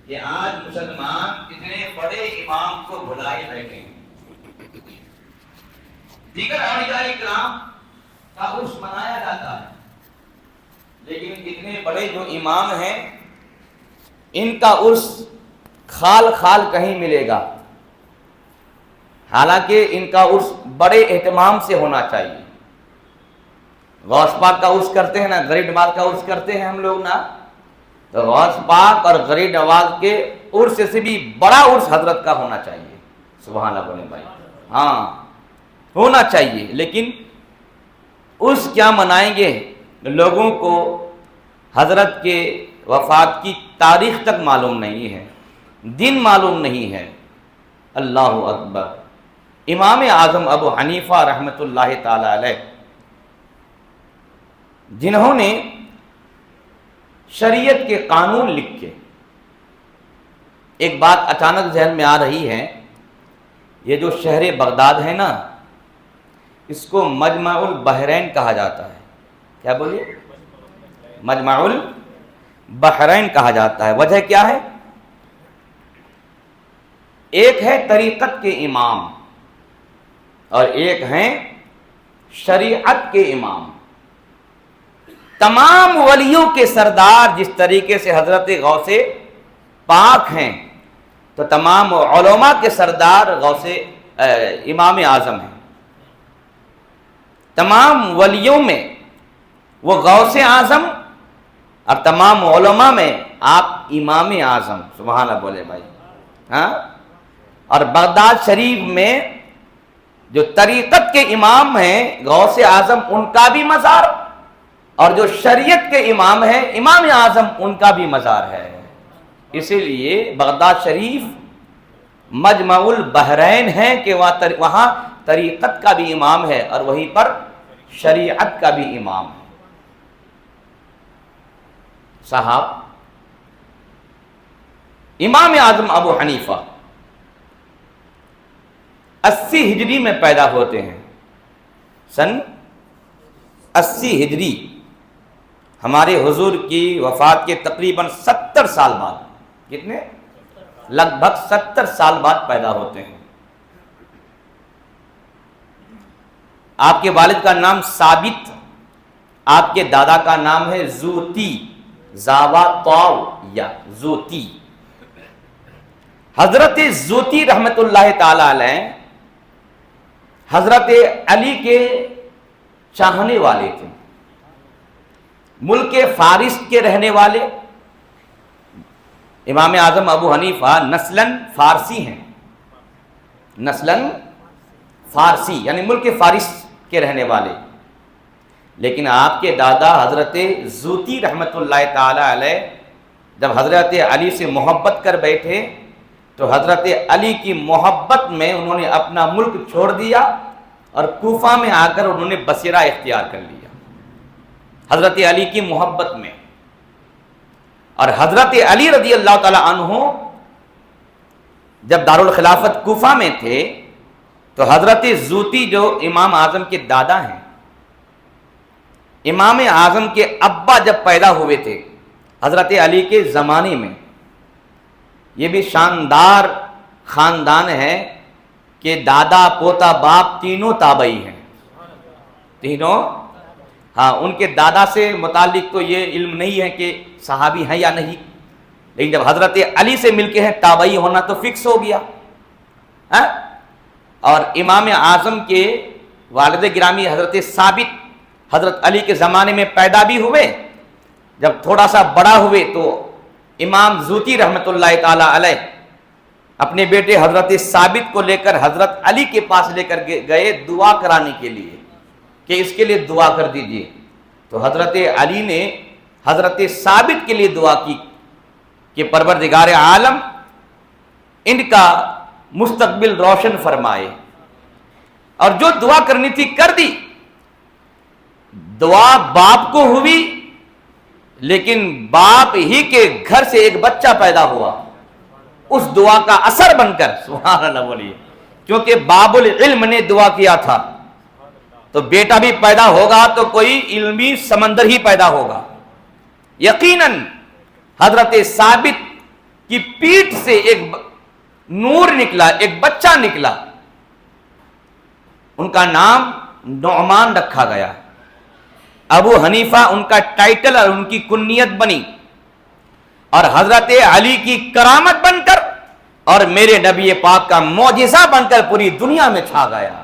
کہ آج مسلمان اتنے بڑے امام کو بھلائے بیٹھے ہیں. دیگر اولیاء کرام کا عرس منایا جاتا ہے، لیکن اتنے بڑے جو امام ہیں ان کا عرس خال خال کہیں ملے گا. حالانکہ ان کا عرس بڑے اہتمام سے ہونا چاہیے. غوث پاک کا عرس کرتے ہیں نا، غریب نواز کا عرس کرتے ہیں ہم لوگ نا، تو غوث پاک اور غریب نواز کے عرس سے بھی بڑا عرس حضرت کا ہونا چاہیے. سبحان اللہ بولے بھائی، ہاں ہونا چاہیے. لیکن عرس کیا منائیں گے؟ لوگوں کو حضرت کے وفات کی تاریخ تک معلوم نہیں ہے، دن معلوم نہیں ہے. اللہ اکبر. امام اعظم ابو حنیفہ رحمۃ اللہ تعالی علیہ، جنہوں نے شریعت کے قانون لکھ کے، ایک بات اچانک ذہن میں آ رہی ہے، یہ جو شہر بغداد ہے نا، اس کو مجمع البحرین کہا جاتا ہے. کیا بولیے؟ مجمع البحرین کہا جاتا ہے. وجہ کیا ہے؟ ایک ہے طریقت کے امام اور ایک ہیں شریعت کے امام. تمام ولیوں کے سردار جس طریقے سے حضرت غوث پاک ہیں، تو تمام علماء کے سردار غوث امام اعظم ہیں. تمام ولیوں میں وہ غوث اعظم اور تمام علماء میں آپ امام اعظم. سبحان اللہ بولے بھائی. ہاں. اور بغداد شریف میں جو طریقت کے امام ہیں غوث اعظم، ان کا بھی مزار، اور جو شریعت کے امام ہیں امام اعظم، ان کا بھی مزار ہے. اسی لیے بغداد شریف مجمع البحرین ہے کہ وہاں طریقت کا بھی امام ہے اور وہیں پر شریعت کا بھی امام ہے. صاحب، امام اعظم ابو حنیفہ 80 ہجری میں پیدا ہوتے ہیں. سن 80 ہجری، ہمارے حضور کی وفات کے تقریباً 70 سال بعد، کتنے؟ لگ بھگ 70 سال بعد پیدا ہوتے ہیں. آپ کے والد کا نام ثابت، آپ کے دادا کا نام ہے زوتی، زاوا طاو یا زوتی. حضرت زوتی رحمت اللہ تعالی علیہ حضرت علی کے چاہنے والے تھے. ملک فارس کے رہنے والے. امام اعظم ابو حنیفہ نسلاً فارسی ہیں، نسلاً فارسی یعنی ملک فارس کے رہنے والے. لیکن آپ کے دادا حضرت زوتی رحمت اللہ تعالی علیہ جب حضرت علی سے محبت کر بیٹھے تو حضرت علی کی محبت میں انہوں نے اپنا ملک چھوڑ دیا اور کوفہ میں آ کر انہوں نے بصیرہ اختیار کر لیا حضرت علی کی محبت میں. اور حضرت علی رضی اللہ تعالی عنہ جب دارالخلافت کوفہ میں تھے تو حضرت زوتی جو امام اعظم کے دادا ہیں، امام اعظم کے ابا جب پیدا ہوئے تھے حضرت علی کے زمانے میں، یہ بھی شاندار خاندان ہے کہ دادا پوتا باپ تینوں تابعی ہیں، تینوں. ہاں، ان کے دادا سے متعلق تو یہ علم نہیں ہے کہ صحابی ہیں یا نہیں، لیکن جب حضرت علی سے مل کے ہیں تابعی ہونا تو فکس ہو گیا. اور امام اعظم کے والد گرامی حضرت ثابت حضرت علی کے زمانے میں پیدا بھی ہوئے. جب تھوڑا سا بڑا ہوئے تو امام زوتی رحمت اللہ تعالی علیہ اپنے بیٹے حضرت ثابت کو لے کر حضرت علی کے پاس لے کر گئے دعا کرانے کے لیے کہ اس کے لیے دعا کر دیجئے. تو حضرت علی نے حضرت ثابت کے لیے دعا کی کہ پروردگار عالم ان کا مستقبل روشن فرمائے. اور جو دعا کرنی تھی کر دی. دعا باپ کو ہوئی، لیکن باپ ہی کے گھر سے ایک بچہ پیدا ہوا اس دعا کا اثر بن کر. سبحان اللہ بولیے. کیونکہ باب العلم نے دعا کیا تھا تو بیٹا بھی پیدا ہوگا تو کوئی علمی سمندر ہی پیدا ہوگا. یقیناً حضرت ثابت کی پیٹھ سے ایک نور نکلا، ایک بچہ نکلا، ان کا نام نعمان رکھا گیا۔ ابو حنیفہ ان کا ٹائٹل اور ان کی کنیت بنی، اور حضرت علی کی کرامت بن کر اور میرے نبی پاک کا معجزہ بن کر پوری دنیا میں چھا گیا۔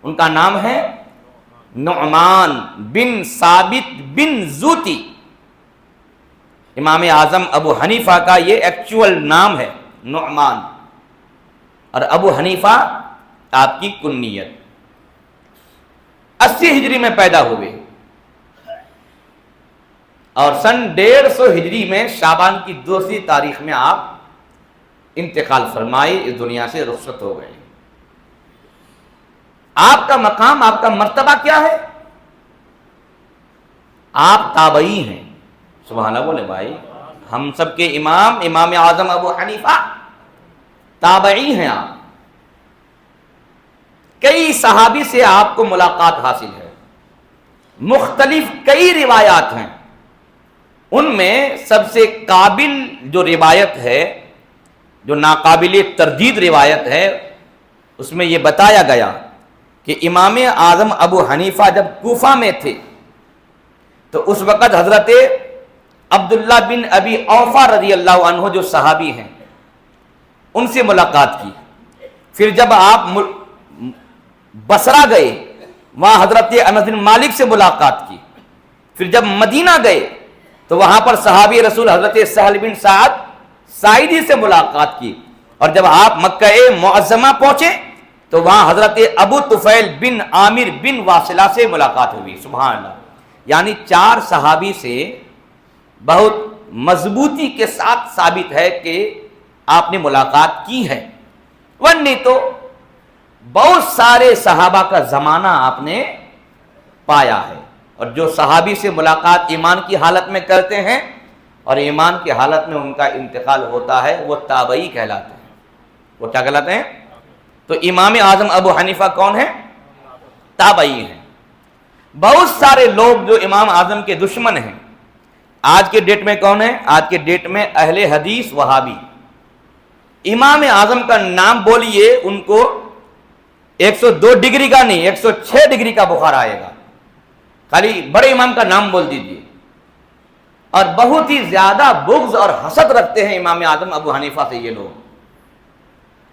ان کا نام ہے نعمان بن ثابت بن زوتی۔ امام اعظم ابو حنیفہ کا یہ ایکچول نام ہے نعمان، اور ابو حنیفہ آپ کی کنیت۔ 80 ہجری میں پیدا ہوئے اور سن 150 ہجری میں شعبان کی 2 تاریخ میں آپ انتقال فرمائے، اس دنیا سے رخصت ہو گئے۔ آپ کا مقام، آپ کا مرتبہ کیا ہے؟ آپ تابعی ہیں۔ سبحان اللہ بولے بھائی، ہم سب کے امام اعظم ابو حنیفہ تابعی ہیں۔ آپ کئی صحابی سے آپ کو ملاقات حاصل ہے، مختلف کئی روایات ہیں، ان میں سب سے قابل جو روایت ہے، جو ناقابل تردید روایت ہے، اس میں یہ بتایا گیا کہ امام اعظم ابو حنیفہ جب کوفہ میں تھے تو اس وقت حضرت عبداللہ بن ابی اوفا رضی اللہ عنہ جو صحابی ہیں ان سے ملاقات کی۔ پھر جب آپ بصرہ گئے وہاں حضرت انس بن مالک سے ملاقات کی۔ پھر جب مدینہ گئے تو وہاں پر صحابی رسول حضرت سہل بن سعد ساعدی سے ملاقات کی، اور جب آپ مکہ معظمہ پہنچے تو وہاں حضرت ابو طفیل بن عامر بن واصلہ سے ملاقات ہوئی۔ سبحان اللہ، یعنی 4 صحابی سے بہت مضبوطی کے ساتھ ثابت ہے کہ آپ نے ملاقات کی ہے، ورنہ تو بہت سارے صحابہ کا زمانہ آپ نے پایا ہے، اور جو صحابی سے ملاقات ایمان کی حالت میں کرتے ہیں اور ایمان کی حالت میں ان کا انتقال ہوتا ہے وہ تابعی کہلاتے ہیں۔ وہ کیا کہلاتے ہیں؟ تو امام اعظم ابو حنیفہ کون ہیں؟ تابعی ہیں۔ بہت سارے لوگ جو امام اعظم کے دشمن ہیں آج کے ڈیٹ میں کون ہیں؟ آج کے ڈیٹ میں اہل حدیث وہابی۔ امام اعظم کا نام بولیے ان کو 102 ڈگری کا نہیں 106 ڈگری کا بخار آئے گا، خالی بڑے امام کا نام بول دیجئے۔ اور بہت ہی زیادہ بغض اور حسد رکھتے ہیں امام اعظم ابو حنیفہ سے یہ لوگ،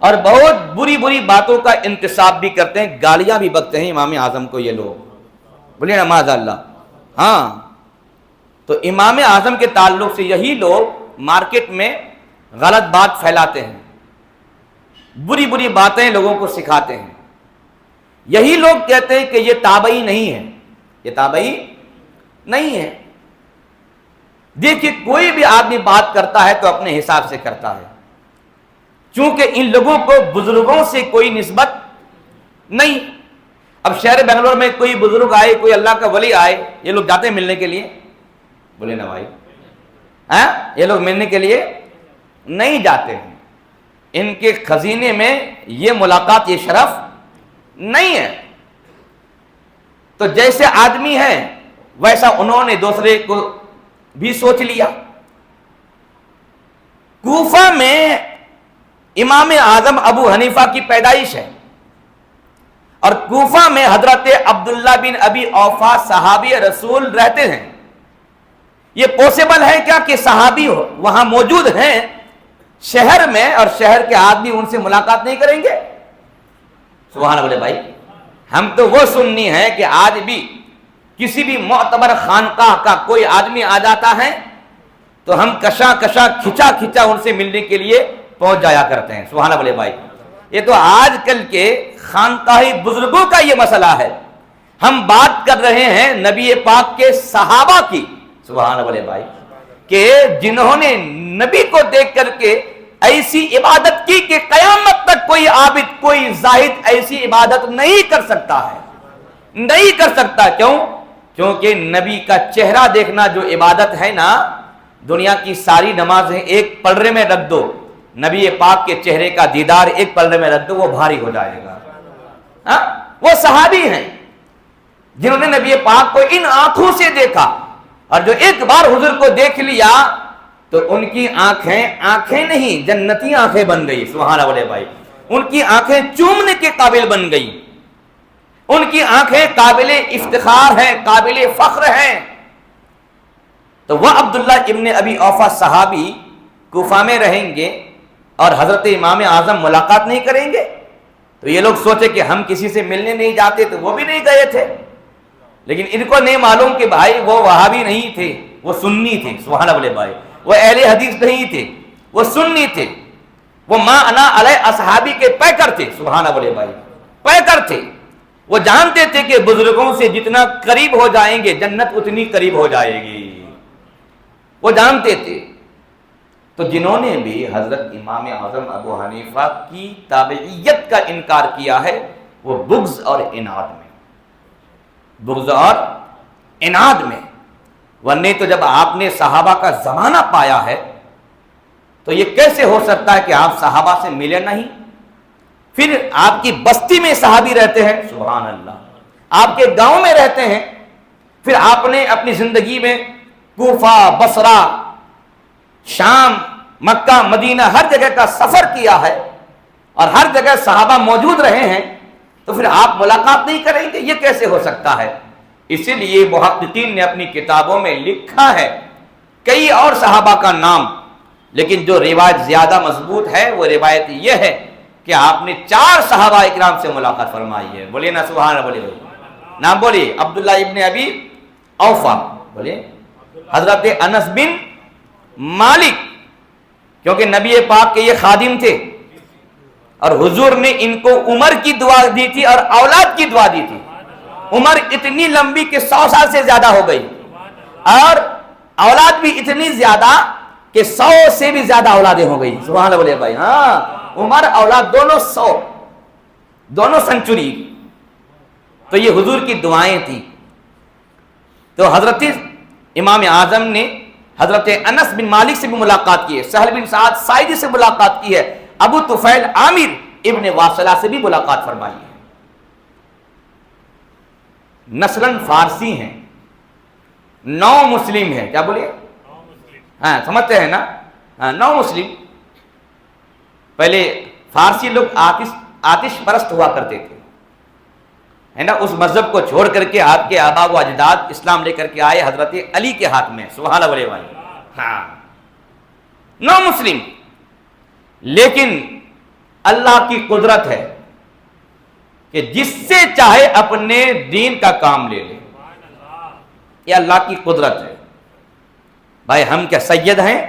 اور بہت بری بری باتوں کا انتساب بھی کرتے ہیں، گالیاں بھی بکتے ہیں امام اعظم کو یہ لوگ، بولیے نا معاذ اللہ۔ ہاں، تو امام اعظم کے تعلق سے یہی لوگ مارکیٹ میں غلط بات پھیلاتے ہیں، بری بری باتیں لوگوں کو سکھاتے ہیں۔ یہی لوگ کہتے ہیں کہ یہ تابعی نہیں ہے، یہ تابعی نہیں ہے۔ دیکھیے کوئی بھی آدمی بات کرتا ہے تو اپنے حساب سے کرتا ہے، چونکہ ان لوگوں کو بزرگوں سے کوئی نسبت نہیں۔ اب شہر بنگلور میں کوئی بزرگ آئے، کوئی اللہ کا ولی آئے، یہ لوگ جاتے ہیں ملنے کے لیے؟ بولے نا بھائی، یہ لوگ ملنے کے لیے نہیں جاتے ہیں، ان کے خزینے میں یہ ملاقات، یہ شرف نہیں ہے۔ تو جیسے آدمی ہے ویسا انہوں نے دوسرے کو بھی سوچ لیا۔ کوفہ میں امام اعظم ابو حنیفہ کی پیدائش ہے، اور کوفہ میں حضرت عبداللہ بن ابی اوفا صحابی رسول رہتے ہیں۔ یہ پوسیبل ہے کیا کہ صحابی وہاں موجود ہیں شہر میں اور شہر کے آدمی ان سے ملاقات نہیں کریں گے؟ سبحان اللہ بھائی، ہم تو وہ سننی ہے کہ آج بھی کسی بھی معتبر خانقاہ کا کوئی آدمی آ جاتا ہے تو ہم کشا کھچا ان سے ملنے کے لیے پہنچ جایا کرتے ہیں۔ سبحان اللہ بھائی، یہ تو آج کل کے خانقاہی بزرگوں کا یہ مسئلہ ہے۔ ہم بات کر رہے ہیں نبی پاک کے صحابہ کی، سبحان اللہ بھائی، کہ جنہوں نے نبی کو دیکھ کر کے ایسی عبادت کی کہ قیامت تک کوئی عابد، کوئی زاہد ایسی عبادت نہیں کر سکتا ہے، نہیں کر سکتا۔ کیوں؟ کیونکہ نبی کا چہرہ دیکھنا جو عبادت ہے نا، دنیا کی ساری نمازیں ایک پلڑے میں رکھ دو، نبی پاک کے چہرے کا دیدار ایک پلڑے میں رکھ دو، وہ بھاری ہو جائے گا۔ وہ صحابی ہیں جنہوں نے نبی پاک کو ان آنکھوں سے دیکھا، اور جو ایک بار حضور کو دیکھ لیا تو ان کی آنکھیں نہیں جنتی آنکھیں بن گئی. سبحان اللہ بولے بھائی. ان کی آنکھیں چومنے کے قابل بن گئی. ان کی آنکھیں قابل افتخار ہیں, قابل فخر ہیں. تو وہ عبداللہ ابن ابی اوفا صحابی کوفہ میں رہیں گے اور حضرت امام اعظم ملاقات نہیں کریں گے. تو یہ لوگ سوچے کہ ہم کسی سے ملنے نہیں جاتے, تو وہ بھی نہیں گئے تھے. لیکن ان کو نہیں معلوم کہ بھائی وہ وہابی نہیں تھے, وہ سنی تھے. سبحان اللہ بولے بھائی. وہ اہل حدیث نہیں تھے, وہ سنی تھے. وہ ما انا علی اصحابی کے پیکر تھے. سبحان اللہ بولے بھائی, پیکر تھے. وہ جانتے تھے کہ بزرگوں سے جتنا قریب ہو جائیں گے جنت اتنی قریب ہو جائے گی. وہ جانتے تھے. تو جنہوں نے بھی حضرت امام اعظم ابو حنیفہ کی تابعیت کا انکار کیا ہے وہ بغض اور عناد میں, بغض اور عناد میں. ورنہ تو جب آپ نے صحابہ کا زمانہ پایا ہے تو یہ کیسے ہو سکتا ہے کہ آپ صحابہ سے ملے نہیں؟ پھر آپ کی بستی میں صحابی رہتے ہیں. سبحان اللہ. آپ کے گاؤں میں رہتے ہیں. پھر آپ نے اپنی زندگی میں کوفہ, بصرہ, شام, مکہ, مدینہ ہر جگہ کا سفر کیا ہے اور ہر جگہ صحابہ موجود رہے ہیں. تو پھر آپ ملاقات نہیں کریں گے, یہ کیسے ہو سکتا ہے؟ اسی لیے محققین نے اپنی کتابوں میں لکھا ہے کئی اور صحابہ کا نام, لیکن جو روایت زیادہ مضبوط ہے وہ روایت یہ ہے کہ آپ نے 4 صحابہ اکرام سے ملاقات فرمائی ہے. بولیے نا سبحان اللہ. بولیے نام بولیے. عبداللہ ابن ابی اوفا, بولیے حضرت انس بن مالک, کیونکہ نبی پاک کے یہ خادم تھے اور حضور نے ان کو عمر کی دعا دی تھی اور اولاد کی دعا دی تھی. عمر اتنی لمبی کہ 100 سال سے زیادہ ہو گئی اور اولاد بھی اتنی زیادہ کہ 100 سے بھی زیادہ اولادیں ہو گئی. سبحان اللہ بولے بھائی. ہاں, عمر اولاد دونوں 100, دونوں سنچری. تو یہ حضور کی دعائیں تھیں. تو حضرت امام اعظم نے حضرت انس بن مالک سے بھی ملاقات کی ہے, سہل بن سعد ساعدی سے ملاقات کی ہے, ابو طفیل عامر ابن واصلہ سے بھی ملاقات فرمائی ہے. نسلاً فارسی ہیں, 9 مسلم ہیں. کیا بولیے؟ ہاں سمجھتے ہیں نا, 9 مسلم. پہلے فارسی لوگ آتش پرست ہوا کرتے تھے, ہے نا. اس مذہب کو چھوڑ کر کے آپ کے آبا و اجداد اسلام لے کر کے آئے حضرت علی کے ہاتھ میں. سبحان اللہ بھائی. ہاں 9 مسلم. لیکن اللہ کی قدرت ہے کہ جس سے چاہے اپنے دین کا کام لے لے. یہ اللہ کی قدرت ہے. بھائی ہم کیا سید ہیں؟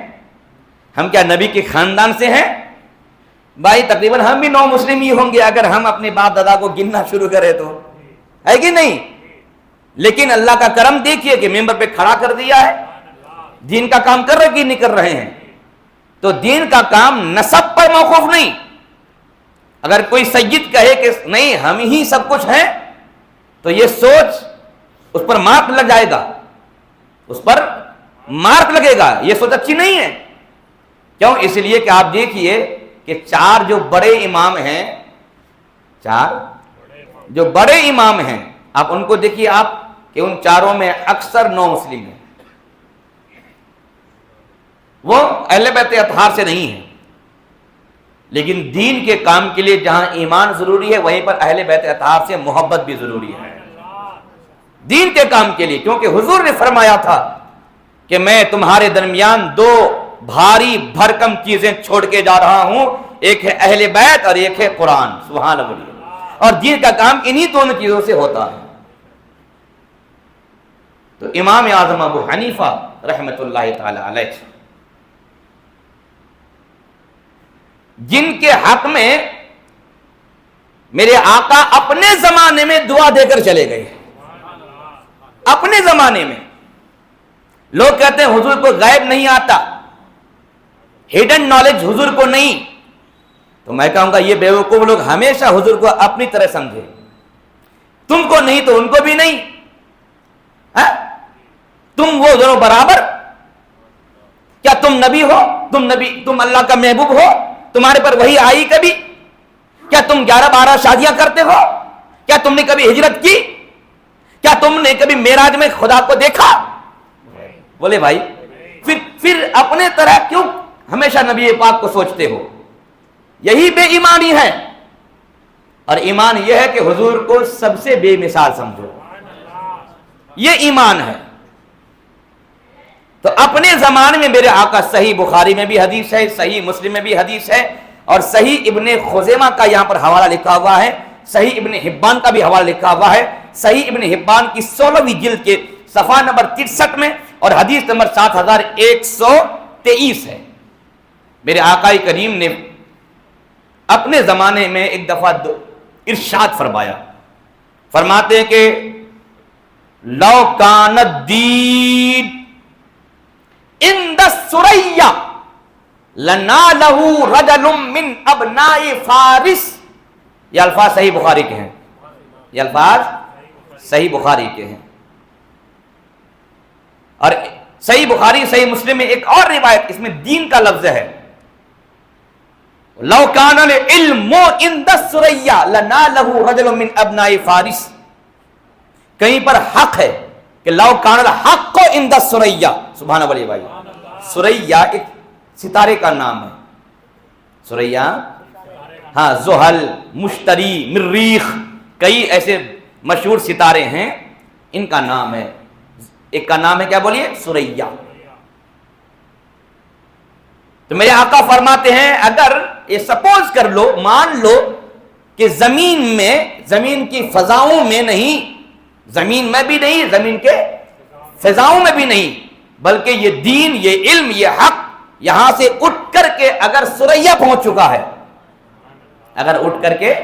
ہم کیا نبی کے خاندان سے ہیں؟ بھائی تقریباً ہم بھی 9 مسلم ہی ہوں گے اگر ہم اپنے باپ دادا کو گننا شروع کریں تو, ہے کہ نہیں؟ لیکن اللہ کا کرم دیکھیے کہ ممبر پہ کھڑا کر دیا ہے. دین کا کام کر رہے کہ نہیں کر رہے ہیں؟ تو دین کا کام نسب پر موقوف نہیں. اگر کوئی سید کہے کہ نہیں ہم ہی سب کچھ ہیں تو یہ سوچ اس پر مارک لگ جائے گا, اس پر مارک لگے گا. یہ سوچ اچھی نہیں ہے. کیوں؟ اس لیے کہ آپ دیکھیے کہ 4 جو بڑے امام ہیں, 4 جو بڑے امام ہیں, آپ ان کو دیکھیے آپ کہ ان 4 میں اکثر 9 مسلم ہیں. وہ اہل بیت اطہار سے نہیں ہیں, لیکن دین کے کام کے لیے جہاں ایمان ضروری ہے وہیں پر اہل بیت اطہار سے محبت بھی ضروری ہے دین کے کام کے لیے. کیونکہ حضور نے فرمایا تھا کہ میں تمہارے درمیان 2 بھاری بھرکم چیزیں چھوڑ کے جا رہا ہوں, ایک ہے اہل بیت اور ایک ہے قرآن. سبحان اللہ. اور دین کا کام انہی دونوں چیزوں سے ہوتا ہے. تو امام اعظم ابو حنیفہ رحمۃ اللہ تعالی علیہ جن کے حق میں میرے آقا اپنے زمانے میں دعا دے کر چلے گئے. اپنے زمانے میں لوگ کہتے ہیں حضور کو غیب نہیں آتا, ہڈن نالج حضور کو نہیں. تو میں کہوں گا یہ بیوقوف لوگ ہمیشہ حضور کو اپنی طرح سمجھے. تم کو نہیں تو ان کو بھی نہیں. تم وہ دونوں برابر. کیا تم نبی ہو؟ تم اللہ کا محبوب ہو؟ تمہارے پر وہی آئی کبھی؟ کیا تم 11-12 شادیاں کرتے ہو؟ کیا تم نے کبھی ہجرت کی؟ کیا تم نے کبھی معراج میں خدا کو دیکھا؟ بولے بھائی پھر اپنے طرح کیوں ہمیشہ نبی پاک کو سوچتے ہو؟ یہی بے ایمانی ہے، اور ایمان یہ ہے کہ حضور کو سب سے بے مثال سمجھو، یہ ایمان ہے۔ تو اپنے زمانے میں میرے آقا، صحیح بخاری میں بھی حدیث ہے، صحیح مسلم میں بھی حدیث ہے، اور صحیح ابن خزیمہ کا یہاں پر حوالہ لکھا ہوا ہے، صحیح ابن حبان کا بھی حوالہ لکھا ہوا ہے، صحیح ابن حبان کی 16ویں جلد کے صفحہ نمبر 63 میں، اور حدیث نمبر 7123 ہے۔ میرے آقا کریم نے اپنے زمانے میں ایک دفعہ ارشاد فرمایا، فرماتے ہیں کہ لو کان الدین عند الثریا لنالہ رجل من ابناء فارس۔ یہ الفاظ صحیح بخاری کے ہیں، یہ الفاظ صحیح بخاری کے ہیں، اور صحیح بخاری صحیح مسلم میں ایک اور روایت، اس میں دین کا لفظ ہے، لو کان العلم عند الثریا لنالہ رجل من ابناء فارس۔ کہیں پر حق ہے کہ لو کان الحق عند الثریا، سبحان اللہ بھائی، ثریا ایک ستارے کا نام ہے، ثریا، ہاں، زحل، مشتری، مریخ، کئی ایسے مشہور ستارے ہیں، ان کا نام ہے، ایک کا نام ہے کیا بولیے؟ ثریا۔ تو میرے آقا فرماتے ہیں اگر یہ سپوز کر لو، مان لو کہ زمین میں، زمین کی فضاؤں میں نہیں، زمین میں بھی نہیں، زمین کے فضاؤں میں بھی نہیں، بلکہ یہ دین، یہ علم، یہ حق یہاں سے اٹھ کر کے اگر ثریا پہنچ چکا ہے، اگر اٹھ کر کے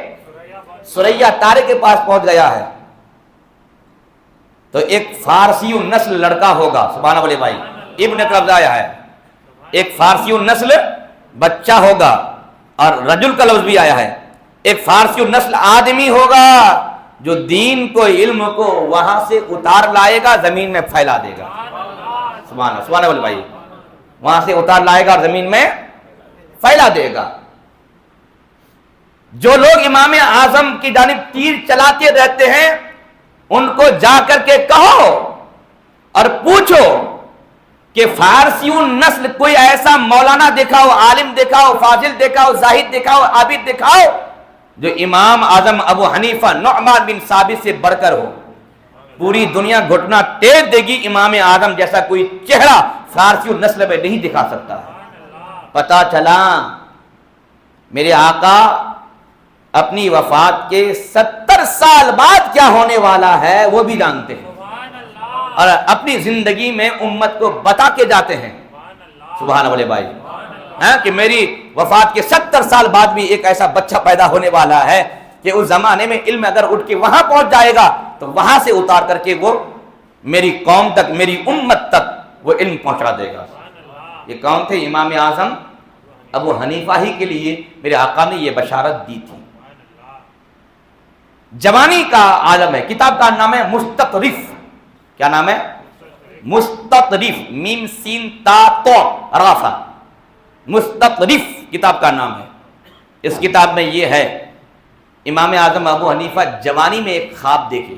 ثریا تارے کے پاس پہنچ گیا ہے، تو ایک فارسی نسل لڑکا ہوگا، سبحان اللہ بھائی، ابن کا لفظ آیا ہے، ایک فارسی نسل بچہ ہوگا، اور رجل کا لفظ بھی آیا ہے، ایک فارسی نسل آدمی ہوگا جو دین کو، علم کو وہاں سے اتار لائے گا، زمین میں پھیلا دے گا، سبحان اللہ، سبحان اللہ بھائی، وہاں سے اتار لائے گا اور زمین میں پھیلا دے گا۔ جو لوگ امام اعظم کی جانب تیر چلاتے رہتے ہیں، ان کو جا کر کے کہو اور پوچھو کہ فارسی نسل کوئی ایسا مولانا دکھاؤ، عالم دکھاؤ، فاضل دکھاؤ، زاہد دکھاؤ، عابد دکھاؤ جو امام اعظم ابو حنیفہ نعمان بن ثابت سے بڑھ کر ہو۔ پوری دنیا گھٹنا ٹیک دے گی، امام اعظم جیسا کوئی چہرہ فارسی نسل میں نہیں دکھا سکتا۔ پتا چلا میرے آقا اپنی وفات کے 70 سال بعد کیا ہونے والا ہے وہ بھی جانتے ہیں، اور اپنی زندگی میں امت کو بتا کے جاتے ہیں، سبحان اللہ بھائی، کہ میری وفات کے 70 سال بعد بھی ایک ایسا بچہ پیدا ہونے والا ہے کہ اس زمانے میں علم اگر اٹھ کے وہاں پہنچ جائے گا تو وہاں سے اتار کر کے وہ میری قوم تک، میری امت تک وہ علم پہنچا دے گا۔ یہ کون تھے؟ امام اعظم ابو حنیفہ ہی کے لیے میرے آقا نے یہ بشارت دی تھی۔ جوانی کا عالم ہے، کتاب کا نام ہے مستطرف۔ کیا نام ہے؟ مستطرف، میم سین تا تو رافع، مستطرف کتاب کا نام ہے۔ اس کتاب میں یہ ہے، امام اعظم ابو حنیفہ جوانی میں ایک خواب دیکھے۔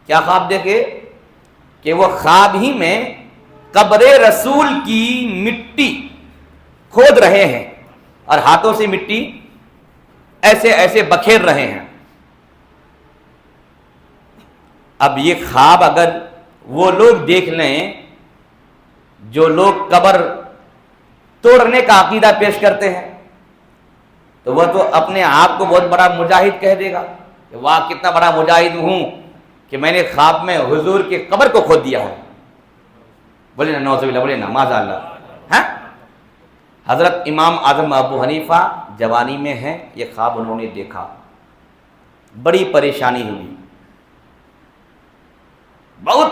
کیا خواب دیکھے؟ کہ وہ خواب ہی میں قبر رسول کی مٹی کھود رہے ہیں اور ہاتھوں سے مٹی ایسے ایسے بکھیر رہے ہیں۔ اب یہ خواب اگر وہ لوگ دیکھ لیں جو لوگ قبر توڑنے کا عقیدہ پیش کرتے ہیں، تو وہ تو اپنے آپ کو بہت بڑا مجاہد کہہ دے گا کہ واہ کتنا بڑا مجاہد ہوں کہ میں نے خواب میں حضور کی قبر کو کھود دیا ہے۔ بولے نا نعوذ باللہ، بولے نا معاذ اللہ۔ ہاں، حضرت امام اعظم ابو حنیفہ جوانی میں ہیں، یہ خواب انہوں نے دیکھا، بڑی پریشانی ہوئی، بہت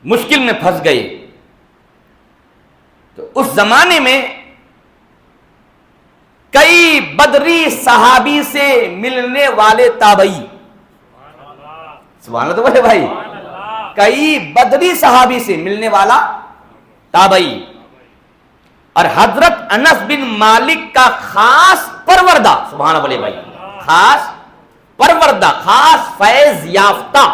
مشکل میں پھنس گئے۔ تو اس زمانے میں کئی بدری صحابی سے ملنے والے تابعی، سبحان اللہ، تو بولے بھائی، کئی بدری صحابی سے ملنے والا تابعی، اور حضرت انس بن مالک کا خاص پروردہ، سبحان اللہ بولے بھائی، خاص پروردہ، خاص فیض یافتہ،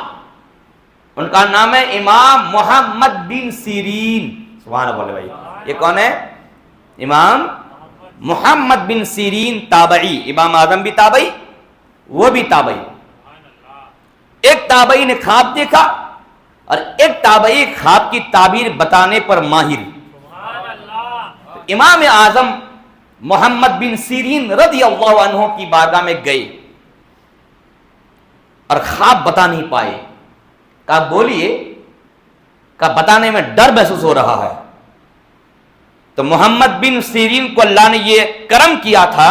ان کا نام ہے امام محمد بن سیرین، سبحان اللہ بولے بھائی. یہ کون ہے؟ امام محمد بن سیرین تابعی. امام اعظم بھی تابعی، وہ بھی تابعی. ایک تابعی نے خواب دیکھا اور ایک تابعی خواب کی تعبیر بتانے پر ماہر. امام اعظم محمد بن سیرین رضی اللہ عنہ کی بارگاہ میں گئے اور خواب بتا نہیں پائے. کہا بولیے. کہا بتانے میں ڈر محسوس ہو رہا ہے. تو محمد بن سیرین کو اللہ نے یہ کرم کیا تھا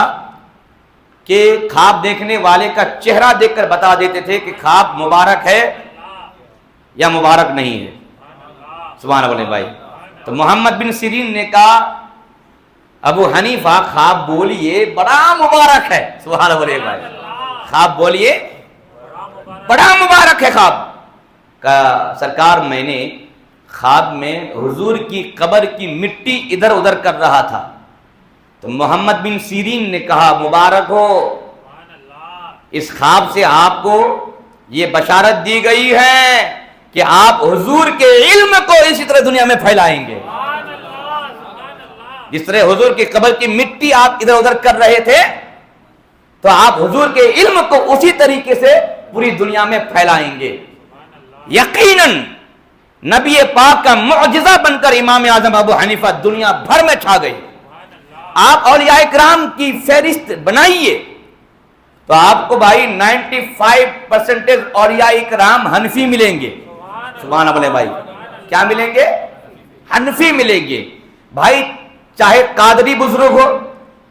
کہ خواب دیکھنے والے کا چہرہ دیکھ کر بتا دیتے تھے کہ خواب مبارک ہے یا مبارک نہیں ہے. سبحان اللہ بھائی. تو محمد بن سیرین نے کہا ابو حنیفہ خواب بولیے بڑا مبارک ہے. سبحان اللہ بھائی. خواب بولیے بڑا مبارک ہے خواب. کہا سرکار میں نے خواب میں حضور کی قبر کی مٹی ادھر ادھر کر رہا تھا. تو محمد بن سیرین نے کہا مبارک ہو، اس خواب سے آپ کو یہ بشارت دی گئی ہے کہ آپ حضور کے علم کو اسی طرح دنیا میں پھیلائیں گے. جس طرح حضور کی قبر کی مٹی آپ ادھر ادھر کر رہے تھے تو آپ حضور کے علم کو اسی طریقے سے پوری دنیا میں پھیلائیں گے. یقیناً نبی پاک کا معجزہ بن کر امام اعظم ابو حنیفہ دنیا بھر میں چھا گئی. آپ اولیاء کرام کی فہرست بنائیے تو آپ کو بھائی 95% اولیاء کرام حنفی ملیں گے. سبحان اللہ بھائی. کیا ملیں گے؟ حنفی ملیں گے. بھائی چاہے قادری بزرگ ہو،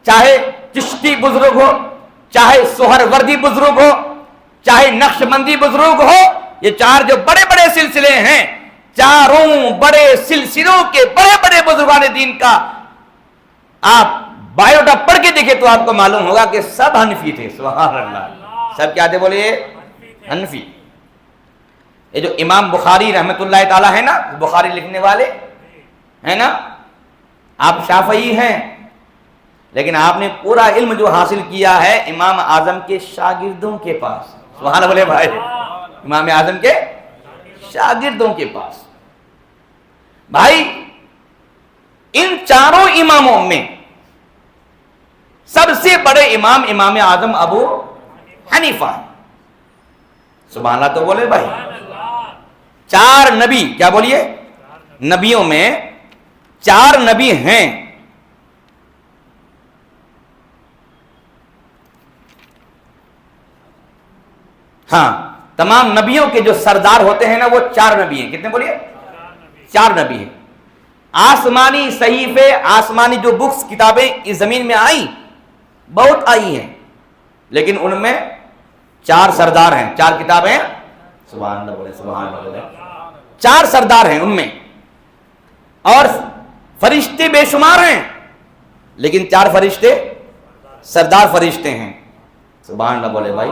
چاہے چشتی بزرگ ہو، چاہے سہروردی بزرگ ہو، چاہے نقشبندی بزرگ ہو، یہ چار جو بڑے بڑے سلسلے ہیں، چاروں بڑے سلسلوں کے بڑے بڑے بزرگان دین کا آپ بایوڈا پڑھ کے دیکھیں تو آپ کو معلوم ہوگا کہ سب حنفی تھے. سبحان اللہ. سب کیا تھے بولے؟ حنفی. یہ جو امام بخاری رحمت اللہ تعالی ہے نا، بخاری لکھنے والے ہے نا، آپ شافعی ہیں لیکن آپ نے پورا علم جو حاصل کیا ہے امام اعظم کے شاگردوں کے پاس. سبحان اللہ بھائی. امام اعظم کے شاگردوں کے پاس. بھائی ان چاروں اماموں میں سب سے بڑے امام امام اعظم ابو حنیفہ. سبحان اللہ تو بولے بھائی. چار نبی، کیا بولیے؟ نبیوں میں چار نبی ہیں. ہاں تمام نبیوں کے جو سردار ہوتے ہیں نا وہ چار نبی ہیں. کتنے بولیے؟ چار نبی ہیں. آسمانی صحیفے، آسمانی جو بکس کتابیں اس زمین میں آئیں بہت آئی ہیں لیکن ان میں چار سردار ہیں. چار کتابیں. سبحان اللہ بولے. سبحان اللہ بولے. چار سردار ہیں ان میں اور فرشتے بے شمار ہیں لیکن چار فرشتے سردار فرشتے ہیں. سبحان اللہ بولے بھائی.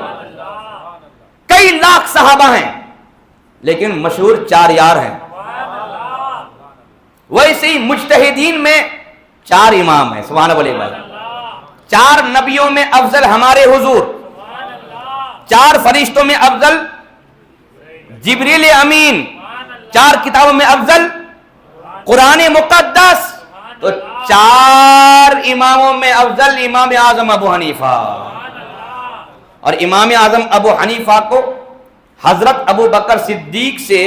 کئی لاکھ صحابہ ہیں لیکن مشہور چار یار ہیں. ویسے ہی مجتہدین میں چار امام ہیں. سبحان اللہ بولے بھائی. چار نبیوں میں افضل ہمارے حضور، چار فرشتوں میں افضل جبریل امین، چار کتابوں میں افضل قرآن مقدس، تو چار اماموں میں افضل امام اعظم ابو حنیفہ. اور امام اعظم ابو حنیفہ کو حضرت ابو بکر صدیق سے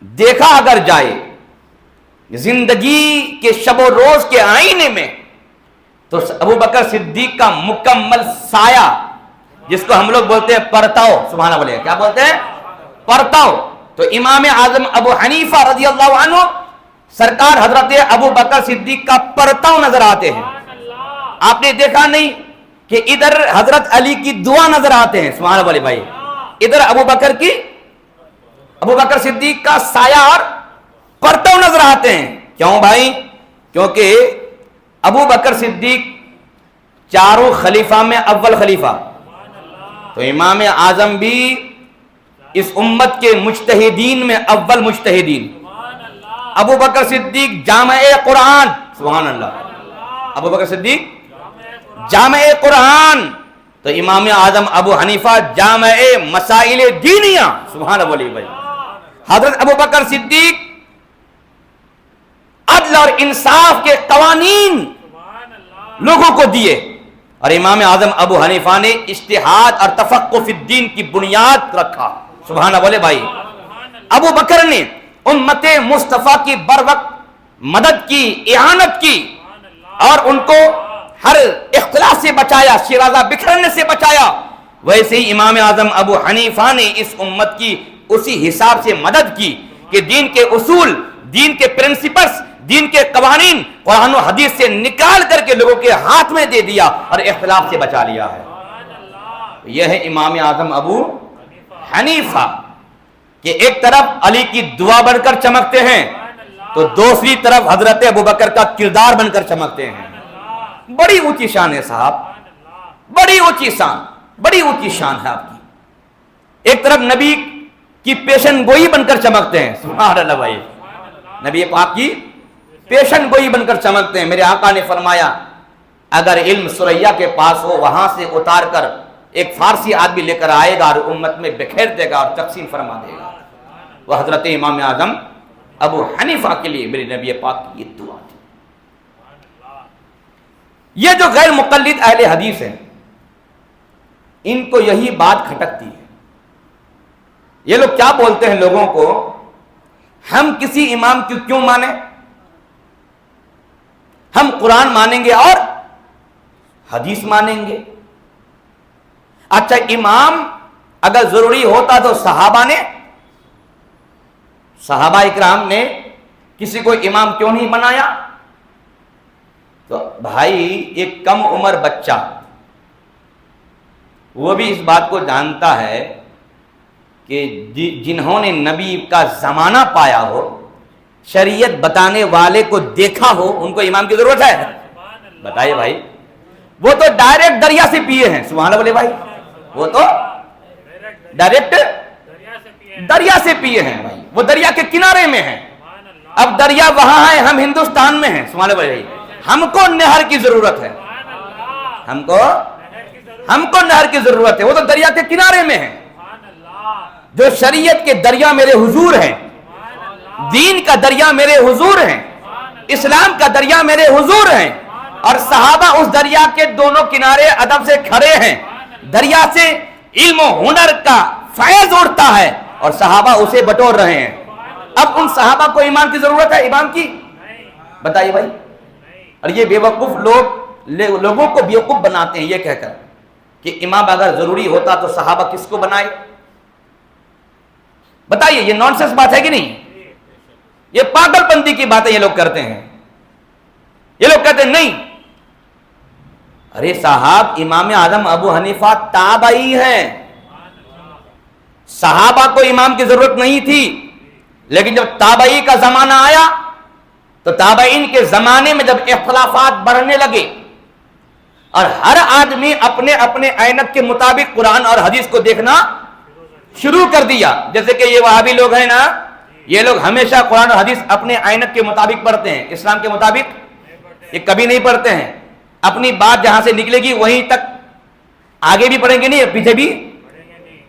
دیکھا اگر جائے زندگی کے شب و روز کے آئینے میں تو ابو بکر صدیق کا مکمل سایہ، جس کو ہم لوگ بولتے ہیں پرتاؤ. سبحان اللہ بولے. کیا بولتے ہیں؟ پرتاؤ. تو امام اعظم ابو حنیفہ رضی اللہ عنہ سرکار حضرت ابو بکر صدیق کا پرتاؤ نظر آتے ہیں. آپ نے دیکھا نہیں کہ ادھر حضرت علی کی دعا نظر آتے ہیں. سبحان اللہ بھائی. ادھر ابو بکر صدیق کا سایہ اور پرتاؤ نظر آتے ہیں. کیوں بھائی؟ کیونکہ ابو بکر صدیق چاروں خلیفہ میں اول خلیفہ، تو امام اعظم بھی اس امت کے مجتہدین میں اول مجتہدین. ابو بکر صدیق جامع قرآن. سبحان اللہ. ابو بکر صدیق جامع قرآن، تو امام اعظم ابو حنیفہ جامع مسائل دینیہ. سبحان اللہ بھائی. حضرت ابو بکر صدیق اور انصاف کے قوانین لوگوں کو دیے، اور امام اعظم ابو حنیفہ نے اجتہاد اور تفقہ فی الدین کی بنیاد رکھا. سبحان اللہ بولے بھائی. ابو بکر نے امت مصطفیٰ کی بر وقت مدد کی، اعانت کی، اور ان کو ہر اختلاف سے بچایا، شیرازہ بکھرنے سے بچایا. ویسے ہی امام اعظم ابو حنیفہ نے اس امت کی اسی حساب سے مدد کی کہ دین کے اصول، دین کے پرنسپلز، دین کے قوانین قرآن و حدیث سے نکال کر کے لوگوں کے ہاتھ میں دے دیا اور اختلاف سے بچا لیا ہے. یہ ہے امام اعظم ابو حنیفہ کہ ایک طرف علی کی دعا بن کر چمکتے ہیں تو دوسری طرف حضرت ابو بکر کا کردار بن کر چمکتے ہیں. بڑی اونچی شان ہے صاحب، بڑی اونچی شان، بڑی اونچی شان ہے آپ کی. ایک طرف نبی کی پیشن گوئی بن کر چمکتے ہیں. سبحان اللہ بھائی. نبی پاک کی پیشن گوئی بن کر چمکتے ہیں. میرے آقا نے فرمایا اگر علم سریا کے پاس ہو وہاں سے اتار کر ایک فارسی آدمی لے کر آئے گا اور امت میں بکھیر دے گا اور تقسیم فرما دے گا. وہ حضرت امام اعظم ابو حنیفہ کے لیے میرے نبی پاک کی یہ دعا تھی. یہ جو غیر مقلد اہل حدیث ہیں ان کو یہی بات کھٹکتی ہے. یہ لوگ کیا بولتے ہیں لوگوں کو، ہم کسی امام کو کیوں مانیں، ہم قرآن مانیں گے اور حدیث مانیں گے. اچھا امام اگر ضروری ہوتا تو صحابہ اکرام نے کسی کو امام کیوں نہیں بنایا؟ تو بھائی ایک کم عمر بچہ وہ بھی اس بات کو جانتا ہے کہ جنہوں نے نبی کا زمانہ پایا ہو، شریعت بتانے والے کو دیکھا ہو، ان کو امام کی ضرورت ہے؟ بتائیے بھائی. وہ تو ڈائریکٹ دریا سے پیے ہیں. سبحان اللہ بولے بھائی. وہ تو ڈائریکٹ دریا سے پیے ہیں بھائی. وہ دریا کے کنارے میں ہیں. اب دریا وہاں ہے، ہم ہندوستان میں ہیں. سبحان اللہ بھائی. ہم کو نہر کی ضرورت ہے، ہم کو نہر کی ضرورت ہے. وہ تو دریا کے کنارے میں ہیں. جو شریعت کے دریا میرے حضور ہیں، دین کا دریا میرے حضور ہیں، اسلام کا دریا میرے حضور ہیں، اور صحابہ اس دریا کے دونوں کنارے ادب سے کھڑے ہیں. دریا سے علم و ہنر کا فیض اڑتا ہے اور صحابہ اسے بٹور رہے ہیں. اب ان صحابہ کو امام کی ضرورت ہے؟ امام کی بتائیے بھائی. اور یہ بے وقوف لوگوں کو بیوقوف بناتے ہیں یہ کہہ کر کہ امام اگر ضروری ہوتا تو صحابہ کس کو بنائے. بتائیے یہ نانسنس بات ہے کہ نہیں؟ یہ پاگل پنتی کی باتیں یہ لوگ کرتے ہیں. یہ لوگ کہتے ہیں نہیں، ارے صاحب امام اعظم ابو حنیفہ تابعی ہیں، صحابہ کو امام کی ضرورت نہیں تھی. لیکن جب تابعی کا زمانہ آیا تو تابعین کے زمانے میں جب اختلافات بڑھنے لگے اور ہر آدمی اپنے اپنے عینت کے مطابق قرآن اور حدیث کو دیکھنا شروع کر دیا. جیسے کہ یہ وہابی لوگ ہیں نا، یہ لوگ ہمیشہ قرآن اور حدیث اپنے عینت کے مطابق پڑھتے ہیں، اسلام کے مطابق یہ کبھی نہیں پڑھتے ہیں. اپنی بات جہاں سے نکلے گی وہیں تک، آگے بھی پڑھیں گے نہیں، پیچھے بھی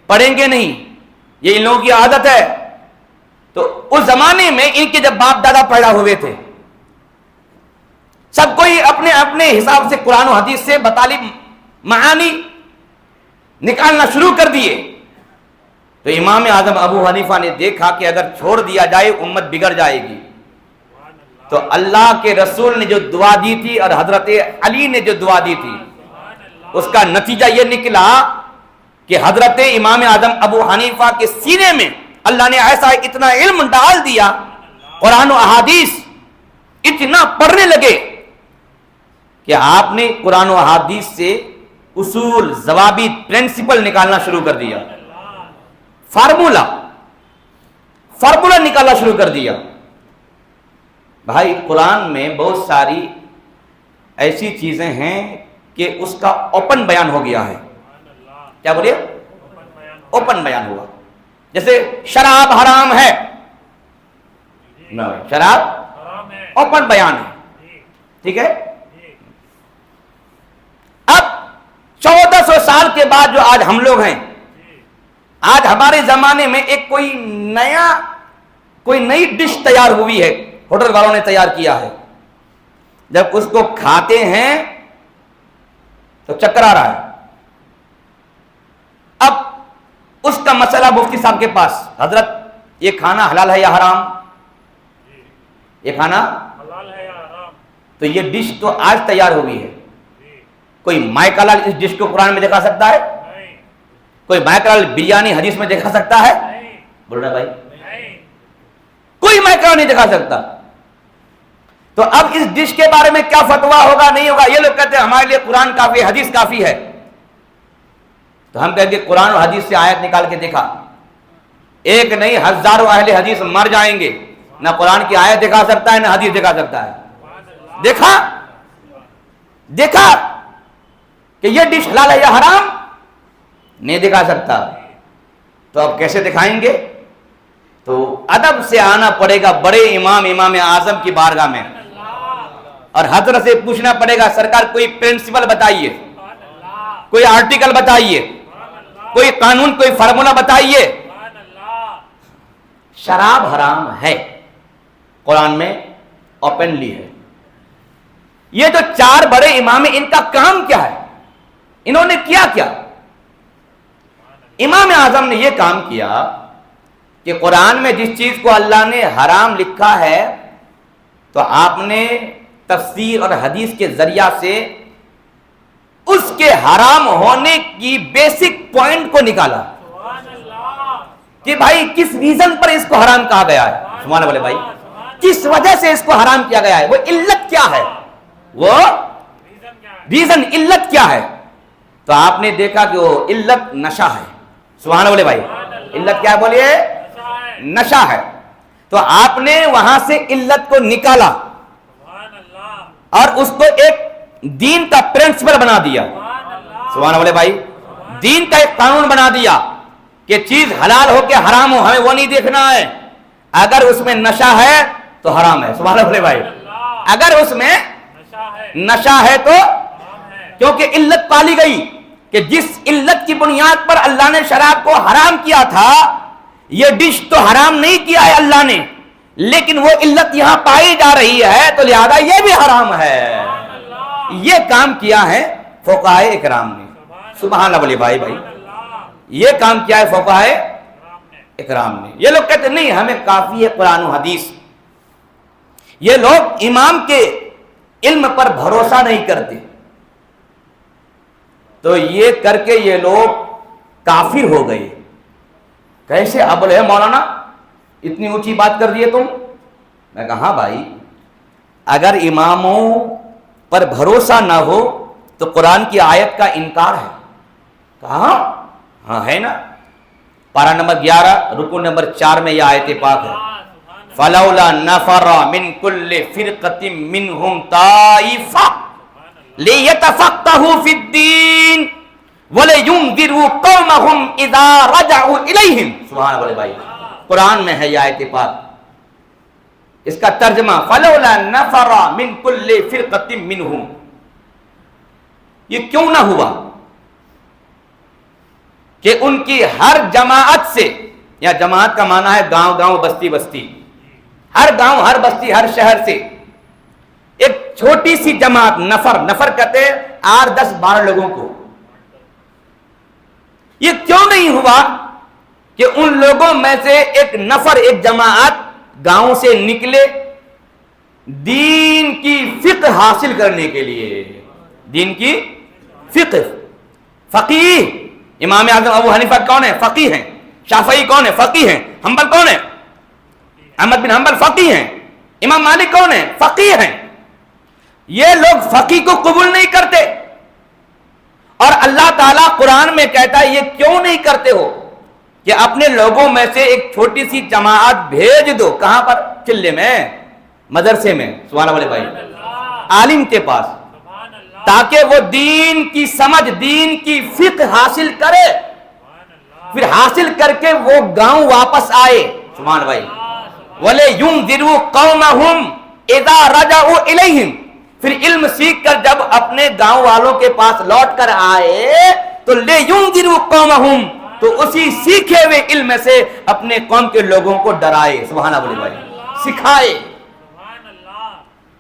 پڑھیں گے نہیں. یہ ان لوگوں کی عادت ہے. تو اس زمانے میں ان کے جب باپ دادا پیدا ہوئے تھے، سب کوئی اپنے اپنے حساب سے قرآن و حدیث سے مطالب معانی نکالنا شروع کر دیے. تو امام اعظم ابو حنیفہ نے دیکھا کہ اگر چھوڑ دیا جائے امت بگڑ جائے گی. تو اللہ کے رسول نے جو دعا دی تھی اور حضرت علی نے جو دعا دی تھی، اس کا نتیجہ یہ نکلا کہ حضرت امام اعظم ابو حنیفہ کے سینے میں اللہ نے ایسا اتنا علم ڈال دیا، قرآن و احادیث اتنا پڑھنے لگے کہ آپ نے قرآن و احادیث سے اصول، ضوابط، پرنسپل نکالنا شروع کر دیا، فارمولا نکالنا شروع کر دیا. بھائی قرآن میں بہت ساری ایسی چیزیں ہیں کہ اس کا اوپن بیان ہو گیا ہے. کیا بولیے؟ اوپن بیان ہوا. جیسے شراب حرام ہے، شراب اوپن بیان ہے، ٹھیک ہے. اب 1400 سال کے بعد جو آج ہم لوگ ہیں، آج ہمارے زمانے میں ایک کوئی نئی ڈش تیار ہوئی ہے، ہوٹل والوں نے تیار کیا ہے. جب اس کو کھاتے ہیں تو چکر آ رہا ہے. اب اس کا مسئلہ مفتی صاحب کے پاس، حضرت یہ کھانا حلال ہے یا حرام؟ یہ کھانا حلال ہے یا حرام؟ تو یہ ڈش تو آج تیار ہوئی ہے. کوئی مائکا لال اس ڈش کو قرآن میں دکھا سکتا ہے؟ نہیں کوئی مائکا لال بریانی حدیث میں دکھا سکتا ہے؟ نہیں بول رہا بھائی نہیں. کوئی مائکا لال نہیں دکھا سکتا. تو اب اس ڈش کے بارے میں کیا فتوا ہوگا نہیں ہوگا؟ یہ لوگ کہتے ہیں ہمارے لیے قرآن کافی ہے، حدیث کافی ہے. تو ہم کہیں گے قرآن اور حدیث سے آیت نکال کے دیکھا. ایک نہیں ہزاروں اہل حدیث مر جائیں گے، نہ قرآن کی آیت دکھا سکتا ہے نہ حدیث دکھا سکتا ہے. دیکھا کہ یہ ڈش حلال ہے یا حرام؟ نہیں دکھا سکتا. تو اب کیسے دکھائیں گے؟ تو ادب سے آنا پڑے گا بڑے امام اعظم کی بارگاہ میں، اور حضرت سے پوچھنا پڑے گا سرکار کوئی پرنسپل بتائیے، کوئی آرٹیکل بتائیے، کوئی قانون، کوئی فارمولا بتائیے. شراب حرام ہے، قرآن میں اوپنلی ہے. یہ جو چار بڑے امام ہیں، ان کا کام کیا ہے؟ انہوں نے کیا کیا؟ امام اعظم نے یہ کام کیا کہ قرآن میں جس چیز کو اللہ نے حرام لکھا ہے تو آپ نے تفسیر اور حدیث کے ذریعہ سے اس کے حرام ہونے کی بیسک پوائنٹ کو نکالا کہ بھائی کس ریزن پر اس کو حرام کہا گیا ہے. سبحان اللہ بھائی، کس وجہ سے اس کو حرام کیا گیا ہے؟ وہ علت کیا ہے؟ وہ ریزن، علت کیا ہے؟ تو آپ نے دیکھا کہ وہ علت نشہ ہے. سبحان اللہ بھائی، علت کیا ہے بولیے؟ نشہ ہے. تو آپ نے وہاں سے علت کو نکالا اور اس کو ایک دین کا پرنسپل بنا دیا. سبحان اللہ بھائی، دین کا ایک قانون بنا دیا کہ چیز حلال ہو کے حرام ہو، ہمیں وہ نہیں دیکھنا ہے. اگر اس میں نشہ ہے تو حرام ہے. سبحان اللہ بھائی، اگر اس میں نشہ ہے تو، کیونکہ علت پالی گئی کہ جس علت کی بنیاد پر اللہ نے شراب کو حرام کیا تھا، یہ ڈش تو حرام نہیں کیا ہے اللہ نے، لیکن وہ علت یہاں پائی جا رہی ہے تو لہذا یہ بھی حرام ہے. یہ کام کیا ہے فقہاء اکرام نے. سبحان اللہ بولیے بھائی، یہ کام کیا ہے فقہاء اکرام نے. یہ لوگ کہتے نہیں ہمیں کافی ہے قرآن و حدیث. یہ لوگ امام کے علم پر بھروسہ نہیں کرتے، تو یہ کر کے یہ لوگ کافر ہو گئے. کیسے؟ اب بولے مولانا اتنی اونچی بات کر دیے تم. میں کہا ہاں بھائی، اگر اماموں پر بھروسہ نہ ہو تو قرآن کی آیت کا انکار ہے. کہا ہاں ہے نا. پارہ نمبر 11 رکو نمبر 4 میں یہ آیت پاک ہے. فَلَوْلَا نَفَرَ مِن كُلِّ فِرْقَةٍ مِّنْهُمْ طَائِفَةٌ لِيَتَفَقَّهُوا فِي الدِّينِ وَلِيُنذِرُوا قَوْمَهُمْ إِذَا رَجَعُوا إِلَيْهِمْ. سبحان اللہ بھائی، قرآن میں ہے یہ آیت پاک. اس کا ترجمہ فَلَوْلَا نَفَرَ مِن كُلِّ فِرْقَةٍ مِّنْهُمْ. یہ کیوں نہ ہوا کہ ان کی ہر جماعت سے، یا جماعت کا معنی ہے گاؤں گاؤں بستی بستی، ہر گاؤں ہر بستی ہر شہر سے ایک چھوٹی سی جماعت، نفر کہتے ہیں 8 10 12 لوگوں کو. یہ کیوں نہیں ہوا کہ ان لوگوں میں سے ایک نفر، ایک جماعت گاؤں سے نکلے دین کی فقہ حاصل کرنے کے لیے. دین کی فقہ. فقیہ امام اعظم ابو حنیفہ کون ہے؟ فقیہ ہیں. شافعی کون ہے؟ فقیہ ہیں. حنبل کون ہے؟ احمد بن حنبل فقیہ ہیں. امام مالک کون ہے؟ فقیہ ہیں. یہ لوگ فقیہ کو قبول نہیں کرتے، اور اللہ تعالیٰ قرآن میں کہتا ہے یہ کیوں نہیں کرتے ہو کہ اپنے لوگوں میں سے ایک چھوٹی سی جماعت بھیج دو. کہاں پر؟ چلے میں، مدرسے میں. سبحان اللہ بھائی، عالم کے پاس، تاکہ وہ دین کی سمجھ، دین کی فقہ حاصل کرے، پھر حاصل کر کے وہ گاؤں واپس آئے. سبحان بھائی. وَلِيُنذِرُوا قَوْمَهُمْ إِذَا رَجَعُوا إِلَيْهِمْ. پھر علم سیکھ کر جب اپنے گاؤں والوں کے پاس لوٹ کر آئے تو لِيُنذِرُوا قَوْمَهُمْ، تو اسی سیکھے ہوئے علم سے اپنے قوم کے لوگوں کو ڈرائے. سبحان اللہ بھائی، سکھائے.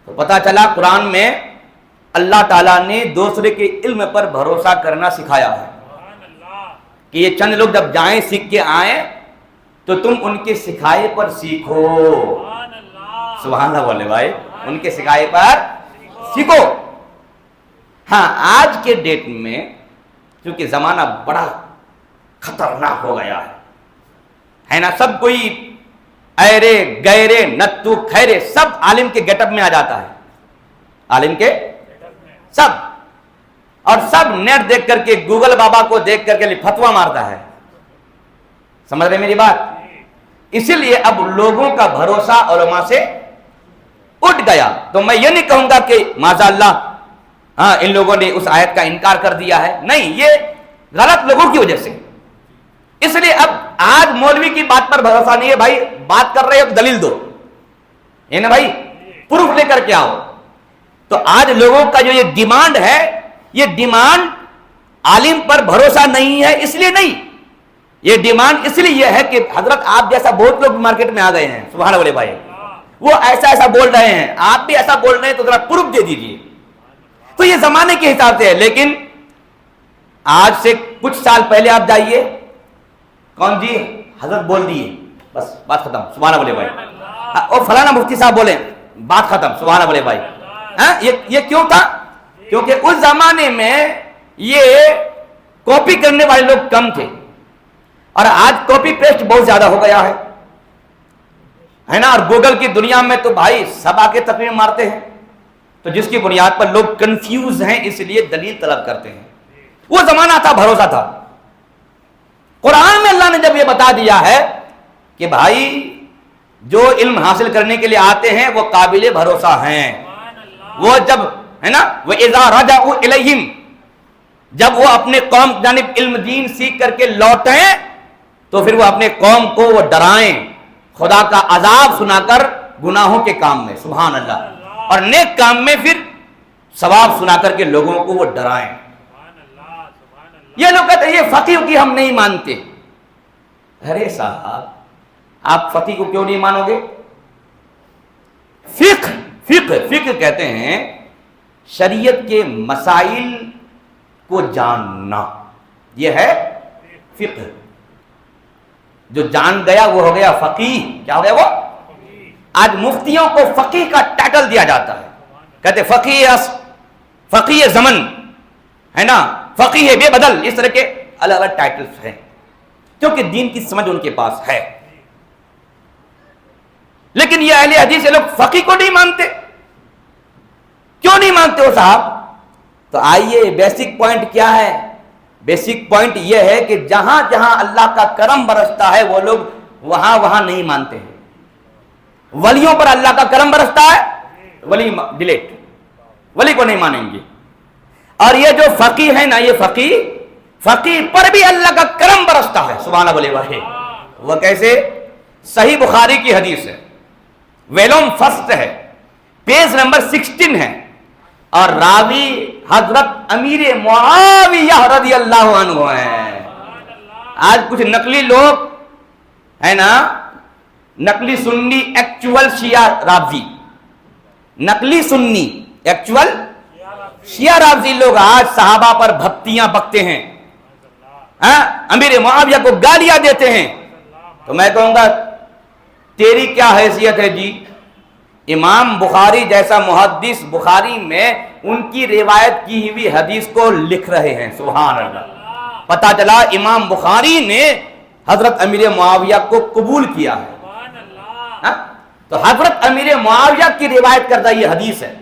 تو پتہ چلا قرآن میں اللہ تعالیٰ نے دوسرے کے علم پر بھروسہ کرنا سکھایا ہے کہ یہ چند لوگ جب جائیں سیکھ کے آئیں تو تم ان کے سکھائے پر سیکھو. سبحان اللہ بولے بھائی, ان کے سکھائے پر سیکھو. ہاں آج کے ڈیٹ میں کیونکہ زمانہ بڑا خطرناک ہو گیا ہے نا, سب کوئی ایرے گیرے نتو خیرے سب عالم کے گیٹ اپ میں آ جاتا ہے, عالم کے سب, اور سب نیٹ دیکھ کر کے گوگل بابا کو دیکھ کر کے فتوا مارتا ہے. سمجھ رہے میری بات؟ اسی لیے اب لوگوں کا بھروسہ علماء سے اٹھ گیا. تو میں یہ نہیں کہوں گا کہ معاذ اللہ ہاں ان لوگوں نے اس آیت کا انکار کر دیا ہے, نہیں, یہ غلط لوگوں کی وجہ سے. اس لیے اب آج مولوی کی بات پر بھروسہ نہیں ہے بھائی, بات کر رہے ہو دلیل دو, یہ نا بھائی پروف لے کر کے آؤ. تو آج لوگوں کا جو یہ ڈیمانڈ ہے, یہ ڈیمانڈ عالم پر بھروسہ نہیں ہے اس لیے نہیں, یہ ڈیمانڈ اس لیے ہے کہ حضرت آپ جیسا بہت لوگ مارکیٹ میں آ گئے ہیں, سبحان اللہ بھائی, وہ ایسا بول رہے ہیں, آپ بھی ایسا بول رہے ہیں, تو ذرا پروف دے دیجیے. تو یہ زمانے کے حساب سے ہے. لیکن آج سے کچھ سال پہلے آپ جائیے, کون جی حضرت بول دیے, بس بات ختم, سبحان اللہ بھائی, اور فلانا مفتی صاحب بولے, بات ختم, سبحان اللہ بھائی. یہ کیوں تھا؟ کیونکہ اس زمانے میں یہ کاپی کرنے والے لوگ کم تھے, اور آج کاپی پیسٹ بہت زیادہ ہو گیا ہے نا. اور گوگل کی دنیا میں تو بھائی سب آ کے تقریر مارتے ہیں, تو جس کی بنیاد پر لوگ کنفیوز ہیں اس لیے دلیل طلب کرتے ہیں. وہ زمانہ تھا, بھروسہ تھا. قرآن میں اللہ نے جب یہ بتا دیا ہے کہ بھائی جو علم حاصل کرنے کے لیے آتے ہیں وہ قابل بھروسہ ہیں, وہ جب ہے نا وَإِذَا رَجَعُوا إِلَيْهِمْ, جب وہ اپنے قوم جانب علم دین سیکھ کر کے لوٹیں تو پھر وہ اپنے قوم کو وہ ڈرائیں خدا کا عذاب سنا کر گناہوں کے کام میں, سبحان اللہ, اور نیک کام میں پھر ثواب سنا کر کے لوگوں کو وہ ڈرائیں. یہ لوگ کہتے ہیں یہ فقیہ کی ہم نہیں مانتے. ارے صاحب آپ فقیہ کو کیوں نہیں مانو گے؟ فقہ کہتے ہیں شریعت کے مسائل کو جاننا, یہ ہے فقہ. جو جان گیا وہ ہو گیا فقیہ. کیا ہو گیا وہ؟ آج مفتیوں کو فقیہ کا ٹائٹل دیا جاتا ہے, کہتے فقیہ زمن ہے نا, فقیہ بے بدل, اس طرح کے الگ الگ ٹائٹلز ہیں کیونکہ دین کی سمجھ ان کے پاس ہے. لیکن یہ اہل حدیث سے لوگ فقیہ کو نہیں مانتے. کیوں نہیں مانتے ہو صاحب؟ تو آئیے بیسک پوائنٹ کیا ہے؟ بیسک پوائنٹ یہ ہے کہ جہاں جہاں اللہ کا کرم برستا ہے وہ لوگ وہاں نہیں مانتے ہیں. ولیوں پر اللہ کا کرم برستا ہے, ولی ڈیلیٹ, ولی کو نہیں مانیں گے. اور یہ جو فقیہ ہے نا, یہ فقیہ پر بھی اللہ کا کرم برستا ہے, سبحان اللہ بھائی. وہ کیسے؟ صحیح بخاری کی حدیث ہے, ویلوم فرسٹ ہے, پیج نمبر 16 ہے, اور راوی حضرت امیر معاویہ رضی اللہ عنہ ہیں. آج کچھ نقلی لوگ ہے نا, نقلی سنی ایکچول شیعہ رافضی, نقلی سنی ایکچول شیعہ رافضی لوگ آج صحابہ پر بھکتیاں بکتے ہیں, امیر معاویہ کو گالیاں دیتے ہیں. تو میں کہوں گا تیری کیا حیثیت ہے جی؟ امام بخاری جیسا محدث بخاری میں ان کی روایت کی ہوئی حدیث کو لکھ رہے ہیں, سبحان اللہ. پتہ چلا امام بخاری نے حضرت امیر معاویہ کو قبول کیا ہے. تو حضرت امیر معاویہ کی روایت کردہ یہ حدیث ہے.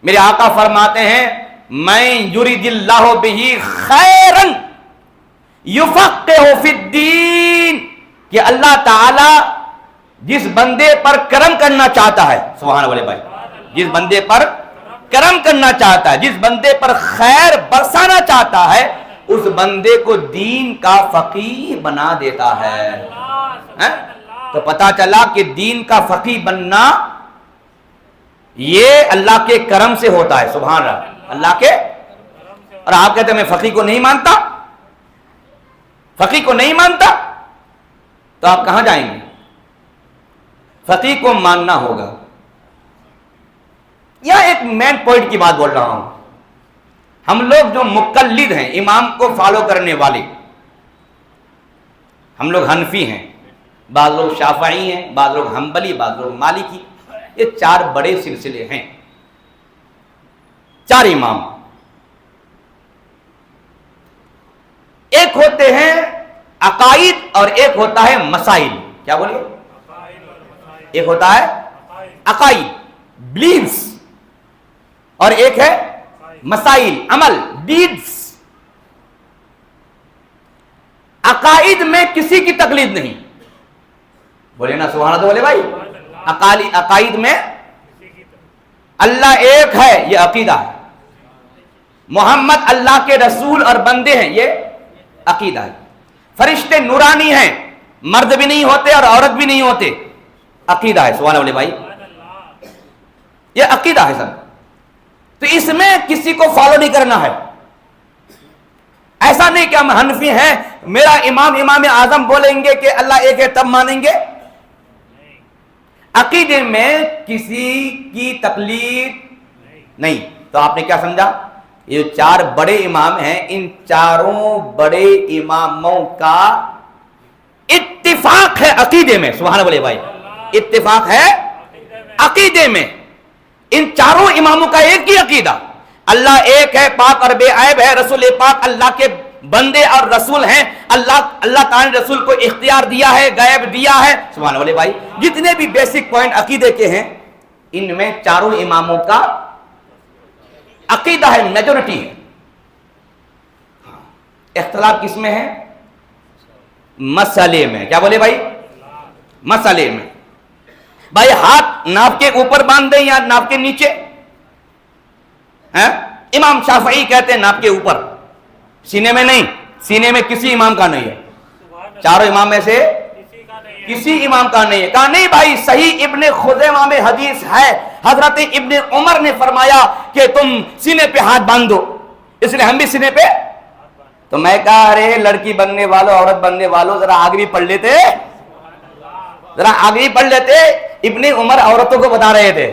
میرے آقا فرماتے ہیں میں یرید اللہ بہ خیرا یفقہہ فی الدین, کہ اللہ تعالی جس بندے پر کرم کرنا چاہتا ہے, سبحان اللہ بھائی, جس بندے پر کرم کرنا چاہتا ہے, جس بندے پر خیر برسانا چاہتا ہے, اس بندے کو دین کا فقیہ بنا دیتا ہے. تو پتا چلا کہ دین کا فقیہ بننا یہ اللہ کے کرم سے ہوتا ہے, سبحان اللہ, اللہ کے. اور آپ کہتے ہیں میں فقیہ کو نہیں مانتا, فقیہ کو نہیں مانتا, تو آپ کہاں جائیں گے؟ فقیہ کو ماننا ہوگا. یہ ایک مین پوائنٹ کی بات بول رہا ہوں. ہم لوگ جو مقلد ہیں، امام کو فالو کرنے والے، ہم لوگ حنفی ہیں، بعض لوگ شافعی ہیں، بعض لوگ حنبلی، بعض لوگ مالکی. یہ 4 بڑے سلسلے ہیں، 4 امام. ایک ہوتے ہیں عقائد اور ایک ہوتا ہے مسائل. کیا بولیے؟ ایک ہوتا ہے عقائد، بلیفز، اور ایک ہے مسائل، عمل، ڈیڈز. عقائد میں کسی کی تقلید نہیں. بولے نا سبحان اللہ بولے بھائی. عقائد میں اللہ ایک ہے، یہ عقیدہ ہے. محمد اللہ کے رسول اور بندے ہیں، یہ عقیدہ ہے. فرشتے نورانی ہیں، مرد بھی نہیں ہوتے اور عورت بھی نہیں ہوتے، عقیدہ ہے. سبحان اللہ بھائی، یہ عقیدہ ہے سب. تو اس میں کسی کو فالو نہیں کرنا ہے. ایسا نہیں کہ ہم حنفی ہیں، میرا امام اعظم بولیں گے کہ اللہ ایک ہے تب مانیں گے. عقیدے میں کسی کی تقلید نہیں. تو آپ نے کیا سمجھا؟ یہ 4 بڑے امام ہیں، ان 4 بڑے اماموں کا اتفاق ہے عقیدے میں. سبحان اللہ بھائی، اتفاق ہے عقیدے میں. ان 4 اماموں کا ایک ہی عقیدہ، اللہ ایک ہے، پاک اور بے عیب ہے، رسول پاک اللہ کے بندے اور رسول ہیں، اللہ تعالی نے رسول کو اختیار دیا ہے، غیب دیا ہے. سبحان اللہ بھائی، جتنے بھی بیسک پوائنٹ عقیدے کے ہیں ان میں 4 اماموں کا عقیدہ ہے، میجورٹی ہے. اختلاف کس میں ہے؟ مسئلے میں. کیا بولے بھائی؟ مسئلے میں. بھائی ہاتھ ناف کے اوپر باندھ دیں یا ناف کے نیچے؟ امام شافعی کہتے ہیں ناف کے اوپر، سینے میں نہیں. سینے میں کسی امام کا نہیں ہے، 4 امام میں سے کسی امام کا نہیں ہے. کہا نہیں بھائی، صحیح ابن خزیمہ میں حدیث ہے، حضرت ابن عمر نے فرمایا کہ تم سینے پہ ہاتھ باندھو، اس لیے ہم بھی سینے پہ. تو میں کہا ارے لڑکی بننے والوں، عورت بننے والوں، ذرا آگے بھی پڑھ لیتے، ذرا آگے بھی پڑھ لیتے. ابن عمر عورتوں کو بتا رہے تھے،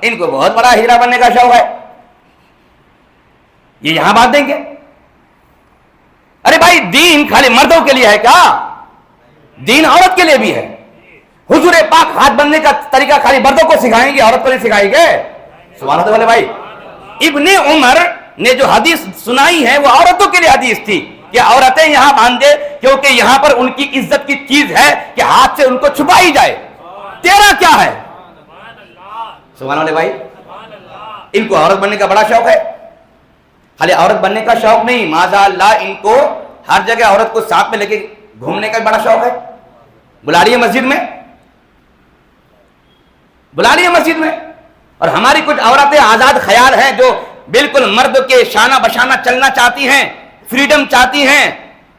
ان کو بہت بڑا ہیرا بننے کا شوق ہے، یہ یہاں باندھ دیں گے. ارے بھائی دین خالی مردوں کے لیے ہے کیا؟ دین عورت کے لیے بھی ہے. حضور پاک ہاتھ بندھنے کا طریقہ خالی مردوں کو سکھائیں گے، عورت کو نہیں سکھائیں گے. سبحان اللہ والے بھائی، ابن عمر نے جو حدیث سنائی ہے وہ عورتوں کے لیے حدیث تھی کہ عورتیں یہاں باندھے، کیونکہ یہاں پر ان کی عزت کی چیز ہے کہ ہاتھ سے ان کو چھپائی جائے. تیرا کیا ہے؟ سبحان اللہ بھائی، ان کو عورت بننے کا بڑا شوق ہے. خالی عورت بننے کا شوق نہیں، معاذ اللہ ان کو ہر جگہ عورت کو ساتھ میں لے کے گھومنے کا بڑا شوق ہے. بلا رہی ہے مسجد میں، بلا رہی ہے مسجد میں. اور ہماری کچھ عورتیں آزاد خیال ہیں جو بالکل مرد کے شانہ بشانہ چلنا چاہتی ہیں، فریڈم چاہتی ہیں،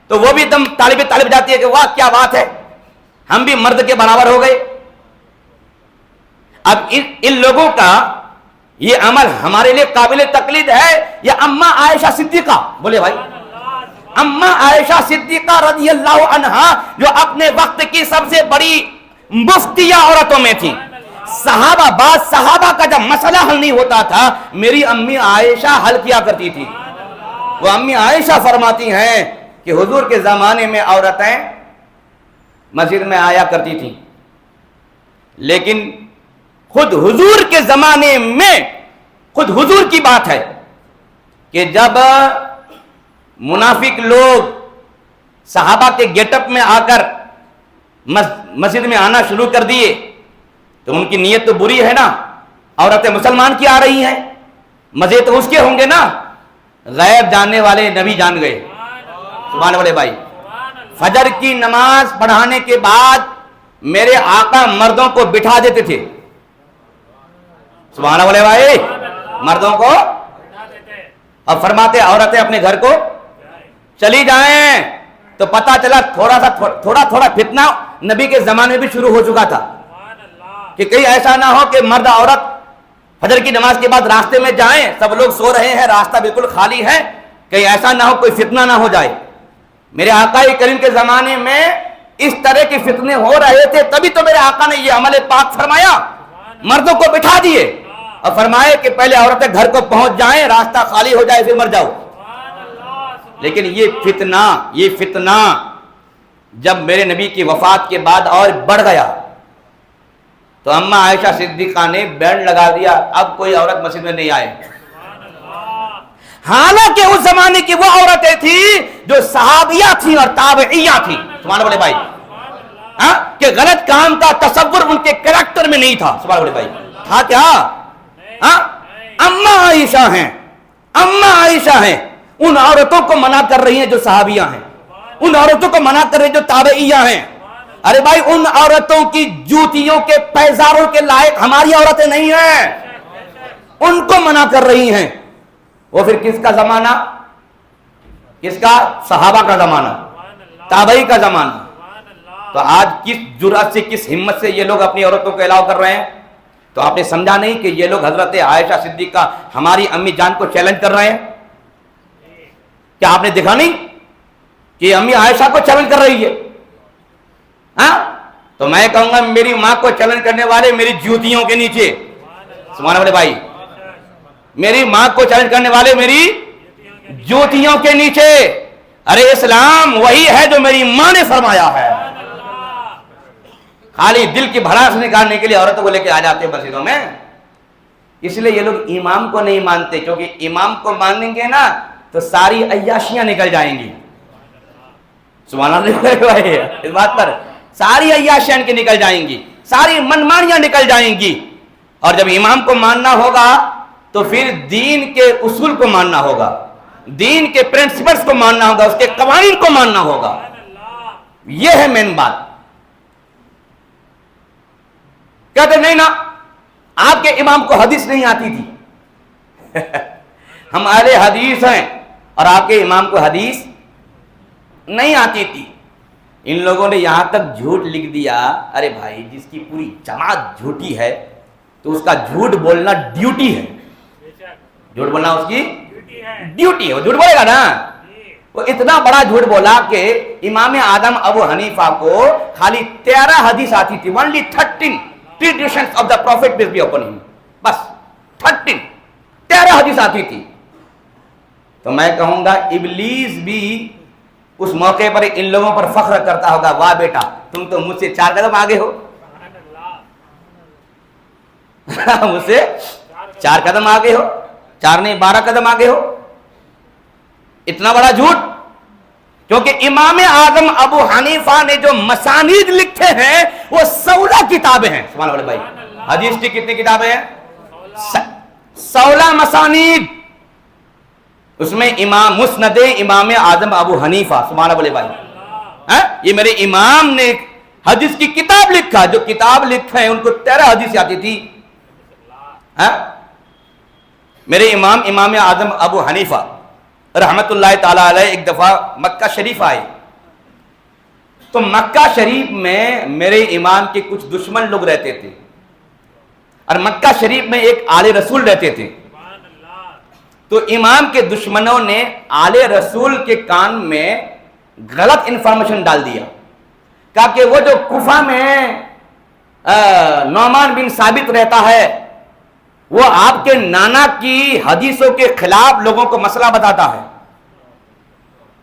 تو وہ بھی دم طالب جاتی ہے کہ واہ کیا بات ہے، ہم بھی مرد کے برابر ہو گئے. اب ان لوگوں کا یہ عمل ہمارے لیے قابل تقلید ہے. یا اما عائشہ صدیقہ، بولے بھائی، اما عائشہ صدیقہ رضی اللہ عنہا جو اپنے وقت کی سب سے بڑی مفتیہ عورتوں میں تھی. صحابہ، بعض صحابہ کا جب مسئلہ حل نہیں ہوتا تھا میری امی عائشہ حل کیا کرتی تھی. وہ امی عائشہ فرماتی ہیں کہ حضور کے زمانے میں عورتیں مسجد میں آیا کرتی تھیں، لیکن خود حضور کے زمانے میں، خود حضور کی بات ہے کہ جب منافق لوگ صحابہ کے گیٹ اپ میں آ کر مسجد میں آنا شروع کر دیے تو ان کی نیت تو بری ہے نا، عورتیں مسلمان کی آ رہی ہیں، مزے تو اس کے ہوں گے نا. غیب جاننے والے نبی جان گئے. سبحان اللہ بھائی، فجر کی نماز پڑھانے کے بعد میرے آقا مردوں کو بٹھا دیتے تھے. سبحان اللہ بھائی، مردوں کو، اور فرماتے عورتیں اپنے گھر کو چلی جائیں. تو پتا چلا تھوڑا فتنہ نبی کے زمانے میں بھی شروع ہو چکا تھا کہ کہیں ایسا نہ ہو کہ مرد عورت فجر کی نماز کے بعد راستے میں جائیں، سب لوگ سو رہے ہیں، راستہ بالکل خالی ہے، کہیں ایسا نہ ہو کوئی فتنہ نہ ہو جائے. میرے آقا کریم کے زمانے میں اس طرح کے فتنے ہو رہے تھے، تبھی تو میرے آقا نے یہ عمل پاک فرمایا، مردوں کو بٹھا دیے. اور فرمائے کہ پہلے عورتیں گھر کو پہنچ جائیں، راستہ خالی ہو جائے پھر مر جاؤ۔ لیکن یہ فتنہ جب میرے نبی کی وفات کے بعد اور بڑھ گیا تو اماں عائشہ صدیقہ نے بینڈ لگا دیا، اب کوئی عورت مسجد میں نہیں آئے۔ حالانکہ اس زمانے کی وہ عورتیں تھیں جو صحابیہ تھیں اور تابعیہ تھیں، سبحان اللہ بولے بھائی، کہ غلط کام کا تصور ان کے کریکٹر میں نہیں تھا۔ سبحان اللہ بولے بھائی، تھا کیا؟ اماں عائشہ ہیں، ان عورتوں کو منع کر رہی ہیں جو صحابیہ ہیں، ان عورتوں کو منع کر رہی ہیں جو تابعیہ ہیں۔ ارے بھائی، ان عورتوں کی جوتیوں کے پیزاروں کے لائق ہماری عورتیں نہیں ہیں، ان کو منع کر رہی ہیں۔ وہ پھر کس کا زمانہ؟ کس کا؟ صحابہ کا زمانہ، تابعی کا زمانہ۔ تو آج کس جرأت سے، کس ہمت سے یہ لوگ اپنی عورتوں کو الاؤ کر رہے ہیں؟ تو آپ نے سمجھا نہیں کہ یہ لوگ حضرت عائشہ صدیقہ ہماری امی جان کو چیلنج کر رہے ہیں؟ کیا آپ نے دیکھا نہیں کہ امی عائشہ کو چیلنج کر رہی ہے؟ تو میں کہوں گا میری ماں کو چیلنج کرنے والے میری جوتیوں کے نیچے، سبحان اللہ بھائی، میری ماں کو چیلنج کرنے والے میری جوتیوں کے نیچے۔ ارے اسلام وہی ہے جو میری ماں نے فرمایا ہے۔ خالی دل کی بھڑاس نکالنے کے لیے عورتوں کو لے کے آ جاتے ہیں مسجدوں میں۔ اس لیے یہ لوگ امام کو نہیں مانتے، کیونکہ امام کو مانیں گے نا تو ساری عیاشیاں نکل جائیں گی۔ سبحان اللہ، اس بات پر ساری عیاشیاں کی نکل جائیں گی، ساری منمانیاں نکل جائیں گی۔ اور جب امام کو ماننا ہوگا تو پھر دین کے اصول کو ماننا ہوگا، دین کے پرنسپلز کو ماننا ہوگا، اس کے قوانین کو ماننا ہوگا۔ یہ ہے مین بات۔ کہتے نہیں نا آپ کے امام کو حدیث نہیں آتی تھی، ہم اہل حدیث ہیں اور آپ کے امام کو حدیث نہیں آتی تھی۔ ان لوگوں نے یہاں تک جھوٹ لکھ دیا، ارے بھائی جس کی پوری جماعت جھوٹی ہے تو اس کا جھوٹ بولنا ڈیوٹی ہے، جھوٹ بولنا اس کی ڈیوٹی ہے، وہ جھوٹ بولے گا نا۔ وہ اتنا بڑا جھوٹ بولا کہ امام اعظم ابو حنیفہ کو خالی 13 حدیث آتی تھی، only 13 traditions of the prophet peace be upon him، بس 13 حدیث آتی تھی۔ تو میں کہوں گا ابلیس بھی اس موقع پر ان لوگوں پر فخر کرتا ہوگا، واہ بیٹا تم تو مجھ سے 4 قدم آگے ہو، مجھ سے 4 قدم آگے ہو، 4 نہیں 12 قدم آگے ہو۔ اتنا بڑا جھوٹ، کیونکہ امام اعظم ابو حنیفہ نے جو مسانید لکھے ہیں وہ 16 کتابیں ہیں۔ سبحان اللہ بھائی، حدیث کی کتنی کتابیں ہیں؟ 16 مسانید۔ اس میں امام مسند امام اعظم ابو حنیفہ، سبحان اللہ بھائی، یہ میرے امام نے حدیث کی کتاب لکھا، جو کتاب لکھا ہے ان کو 13 حدیث آتی تھی۔ میرے امام اعظم ابو حنیفہ رحمت اللہ تعالی علیہ ایک دفعہ مکہ شریف آئے، تو مکہ شریف میں میرے امام کے کچھ دشمن لوگ رہتے تھے، اور مکہ شریف میں ایک آل رسول رہتے تھے۔ تو امام کے دشمنوں نے آل رسول کے کان میں غلط انفارمیشن ڈال دیا، کہا کہ وہ جو کوفہ میں نعمان بن ثابت رہتا ہے وہ آپ کے نانا کی حدیثوں کے خلاف لوگوں کو مسئلہ بتاتا ہے۔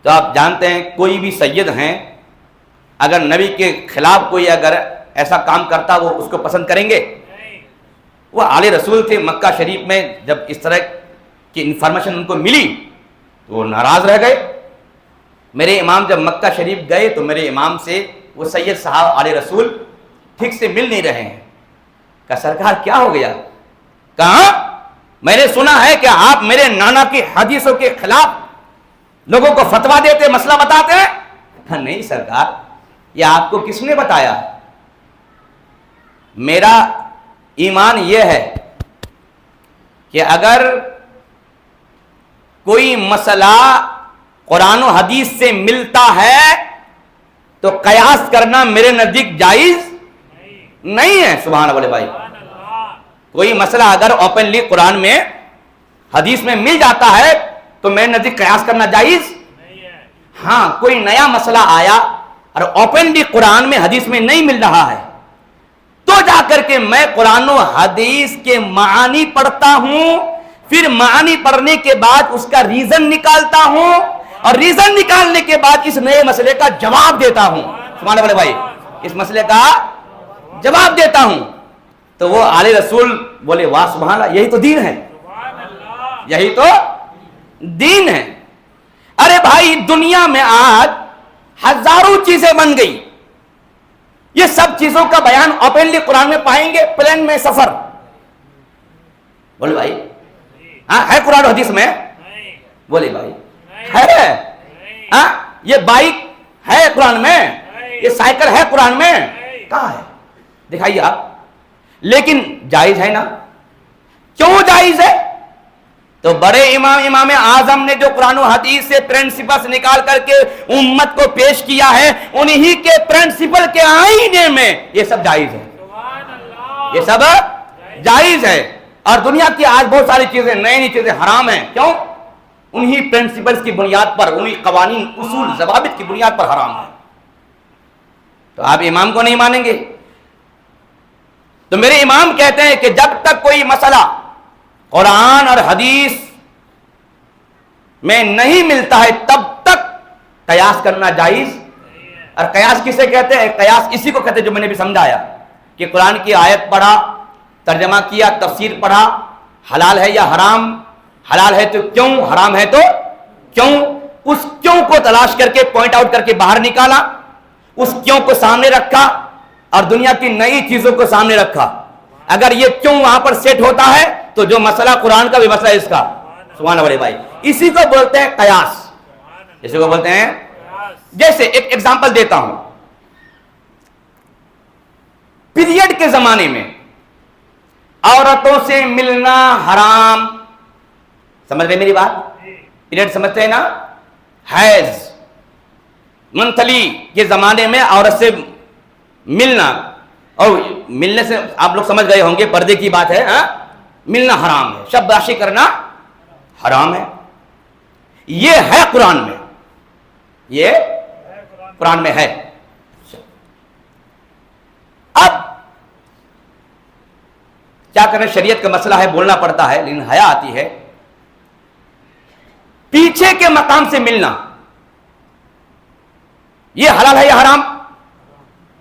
تو آپ جانتے ہیں کوئی بھی سید ہیں، اگر نبی کے خلاف کوئی اگر ایسا کام کرتا وہ اس کو پسند کریں گے؟ وہ آل رسول تھے مکہ شریف میں، جب اس طرح کی انفارمیشن ان کو ملی تو وہ ناراض رہ گئے۔ میرے امام جب مکہ شریف گئے تو میرے امام سے وہ سید صاحب آل رسول ٹھیک سے مل نہیں رہے ہیں۔ کہا سرکار کیا ہو گیا؟ کہا میں نے سنا ہے کہ آپ میرے نانا کی حدیثوں کے خلاف لوگوں کو فتویٰ دیتے، مسئلہ بتاتے ہیں۔ کہا نہیں سرکار، یہ آپ کو کس نے بتایا؟ میرا ایمان یہ ہے کہ اگر کوئی مسئلہ قرآن و حدیث سے ملتا ہے تو قیاس کرنا میرے نزدیک جائز نہیں ہے۔ سبحان اللہ بھائی، کوئی مسئلہ اگر اوپنلی قرآن میں حدیث میں مل جاتا ہے تو میرے نزدیک قیاس کرنا جائز نہیں ہے۔ ہاں کوئی نیا مسئلہ آیا اور اوپنلی قرآن میں حدیث میں نہیں مل رہا ہے تو جا کر کے میں قرآن و حدیث کے معانی پڑھتا ہوں، پھر معانی پڑھنے کے بعد اس کا ریزن نکالتا ہوں، اور ریزن نکالنے کے بعد اس نئے مسئلے کا جواب دیتا ہوں. سبحان اللہ بھائی، اس مسئلے کا جواب دیتا ہوں. تو وہ آل رسول بولے واہ سبحان اللہ، یہی تو دین ہے، یہی تو دین ہے. ارے بھائی دنیا میں آج ہزاروں چیزیں بن گئی، یہ سب چیزوں کا بیان اوپنلی قرآن میں پائیں گے؟ پلین میں سفر، بولے بھائی ہاں ہے قرآن و حدیث میں؟ بولے بھائی ہے؟ ہاں یہ بائک ہے قرآن میں؟ یہ سائیکل ہے قرآن میں؟ کہاں ہے؟ دکھائیے آپ. لیکن جائز ہے نا؟ کیوں جائز ہے؟ تو بڑے امام اعظم نے جو قرآن و حدیث سے پرنسپلز نکال کر کے امت کو پیش کیا ہے، انہی کے پرنسپل کے آئینے میں یہ سب جائز ہے، یہ سب جائز ہے. اور دنیا کی آج بہت ساری چیزیں، نئی نئی چیزیں حرام ہیں. کیوں؟ انہی پرنسپلز کی بنیاد پر، انہی قوانین، اصول، ضوابط کی بنیاد پر حرام ہے. تو آپ امام کو نہیں مانیں گے؟ تو میرے امام کہتے ہیں کہ جب تک کوئی مسئلہ قرآن اور حدیث میں نہیں ملتا ہے تب تک قیاس کرنا جائز. اور قیاس کسے کہتے ہیں؟ قیاس اسی کو کہتے ہیں جو میں نے بھی سمجھایا کہ قرآن کی آیت پڑھا، ترجمہ کیا، تفسیر پڑھا، حلال ہے یا حرام، حلال ہے تو کیوں، حرام ہے تو کیوں، اس کیوں کو تلاش کر کے پوائنٹ آؤٹ کر کے باہر نکالا، اس کیوں کو سامنے رکھا اور دنیا کی نئی چیزوں کو سامنے رکھا. اگر یہ کیوں وہاں پر سیٹ ہوتا ہے تو جو مسئلہ قرآن کا بھی مسئلہ ہے اس کا. سبحان اللہ بھائی، اسی کو بولتے ہیں قیاس، اسی کو بولتے ہیں. جیسے ایک ایگزامپل دیتا ہوں، پیریڈ کے زمانے میں عورتوں سے ملنا حرام. سمجھ رہے میری بات؟ پیریڈ سمجھتے ہیں نا؟ حیض، منتھلی کے زمانے میں عورت سے ملنا، اور ملنے سے آپ لوگ سمجھ گئے ہوں گے پردے کی بات ہے. ہاں ملنا حرام ہے، شب باشی کرنا حرام ہے. یہ ہے قرآن میں، یہ قرآن میں ہے. اب کیا کریں، شریعت کا مسئلہ ہے، بولنا پڑتا ہے، لیکن حیا آتی ہے. پیچھے کے مقام سے ملنا یہ حلال ہے یا حرام؟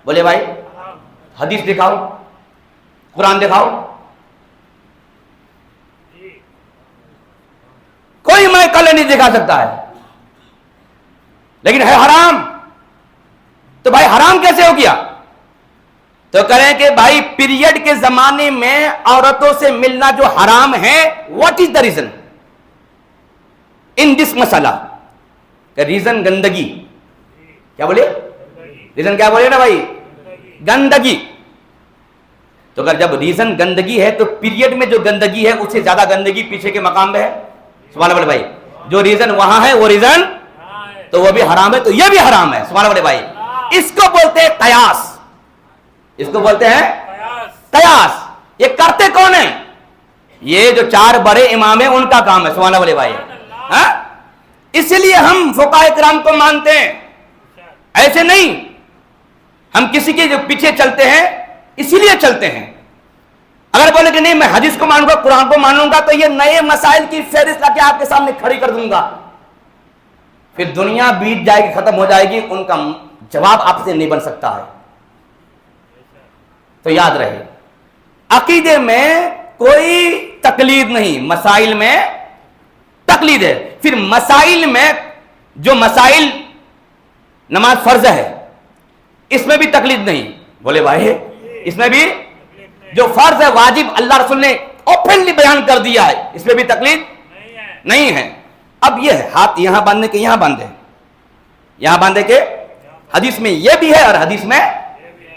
بولے بھائی حدیث دکھاؤ، قرآن دکھاؤ. کوئی میں کل نہیں دکھا سکتا ہے، لیکن ہے حرام. تو بھائی حرام کیسے ہو گیا؟ تو کریں کہ بھائی پیریڈ کے زمانے میں عورتوں سے ملنا جو حرام ہے، واٹ از دا ریزن ان دس مسئلہ؟ ریزن گندگی. کیا بولے؟ ریزن کیا بولے نا بھائی؟ گندگی. تو اگر جب ریزن گندگی ہے تو پیریڈ میں جو گندگی ہے اس سے زیادہ گندگی پیچھے کے مقام میں ہے. سبحان اللہ بھائی، جو ریزن وہاں ہے وہ ریزن تو وہ بھی حرام ہے، تو یہ بھی حرام ہے. سبحان اللہ بھائی، اس کو بولتے ہیں قیاس، اس کو بولتے ہیں قیاس. یہ کرتے کون ہیں؟ یہ جو چار بڑے امام ہیں ان کا کام ہے. سبحان اللہ بھائی، ہاں اسی لیے ہم فقہاء کرام کو مانتے ہیں، ایسے نہیں ہم کسی کے جو پیچھے چلتے ہیں اسی لیے چلتے ہیں. اگر بولے کہ نہیں میں حدیث کو مانوں گا، قرآن کو مانوں گا، تو یہ نئے مسائل کی فہرست لا کے آپ کے سامنے کھڑی کر دوں گا، پھر دنیا بیت جائے گی، ختم ہو جائے گی، ان کا جواب آپ سے نہیں بن سکتا ہے. تو یاد رہے عقیدے میں کوئی تقلید نہیں، مسائل میں تقلید ہے. پھر مسائل میں جو مسائل نماز فرض ہے اس میں بھی تقلید نہیں. بولے بھائی اس میں بھی جو فرض ہے واجب اللہ رسول نے اوپنلی بیان کر دیا ہے، اس میں بھی تقلید نہیں ہے. اب یہ ہے ہاتھ یہاں باندھنے کے یہاں باندھے، یہاں باندھے کے حدیث میں یہ بھی ہے اور حدیث میں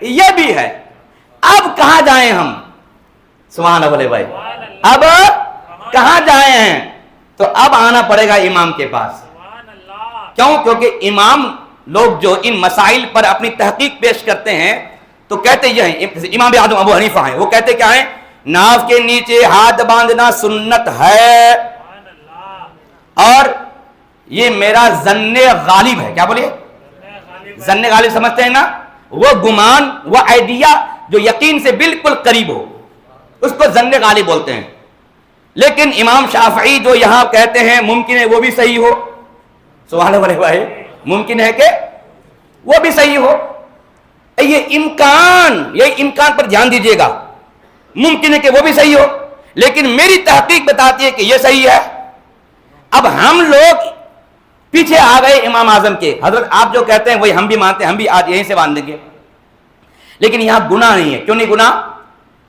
یہ بھی ہے. اب کہاں جائیں ہم؟ سبحان اللہ بھائی، اب کہاں جائیں ہیں؟ تو اب آنا پڑے گا امام کے پاس. کیوں؟ کیونکہ امام لوگ جو ان مسائل پر اپنی تحقیق پیش کرتے ہیں تو کہتے یہ ہیں، امام اعظم ابو حنیفہ ہیں، وہ کہتے کیا ہیں؟ ناف کے نیچے ہاتھ باندھنا سنت ہے اور یہ میرا ظن غالب ہے. کیا بولیے؟ ظن غالب سمجھتے ہیں نا؟ وہ گمان، وہ آئیڈیا جو یقین سے بالکل قریب ہو، اس کو ظن غالب بولتے ہیں. لیکن امام شافعی جو یہاں کہتے ہیں ممکن ہے وہ بھی صحیح ہو. سبحان اللہ بھائی، ممکن ہے کہ وہ بھی صحیح ہو. یہ امکان پر دھیان دیجیے گا. ممکن ہے کہ وہ بھی صحیح ہو، لیکن میری تحقیق بتاتی ہے کہ یہ صحیح ہے. اب ہم لوگ پیچھے آ گئے امام اعظم کے. حضرت آپ جو کہتے ہیں وہی ہم بھی مانتے ہیں، ہم بھی آج یہیں سے باندھ دیں گے. لیکن یہاں گناہ نہیں ہے. کیوں نہیں گناہ؟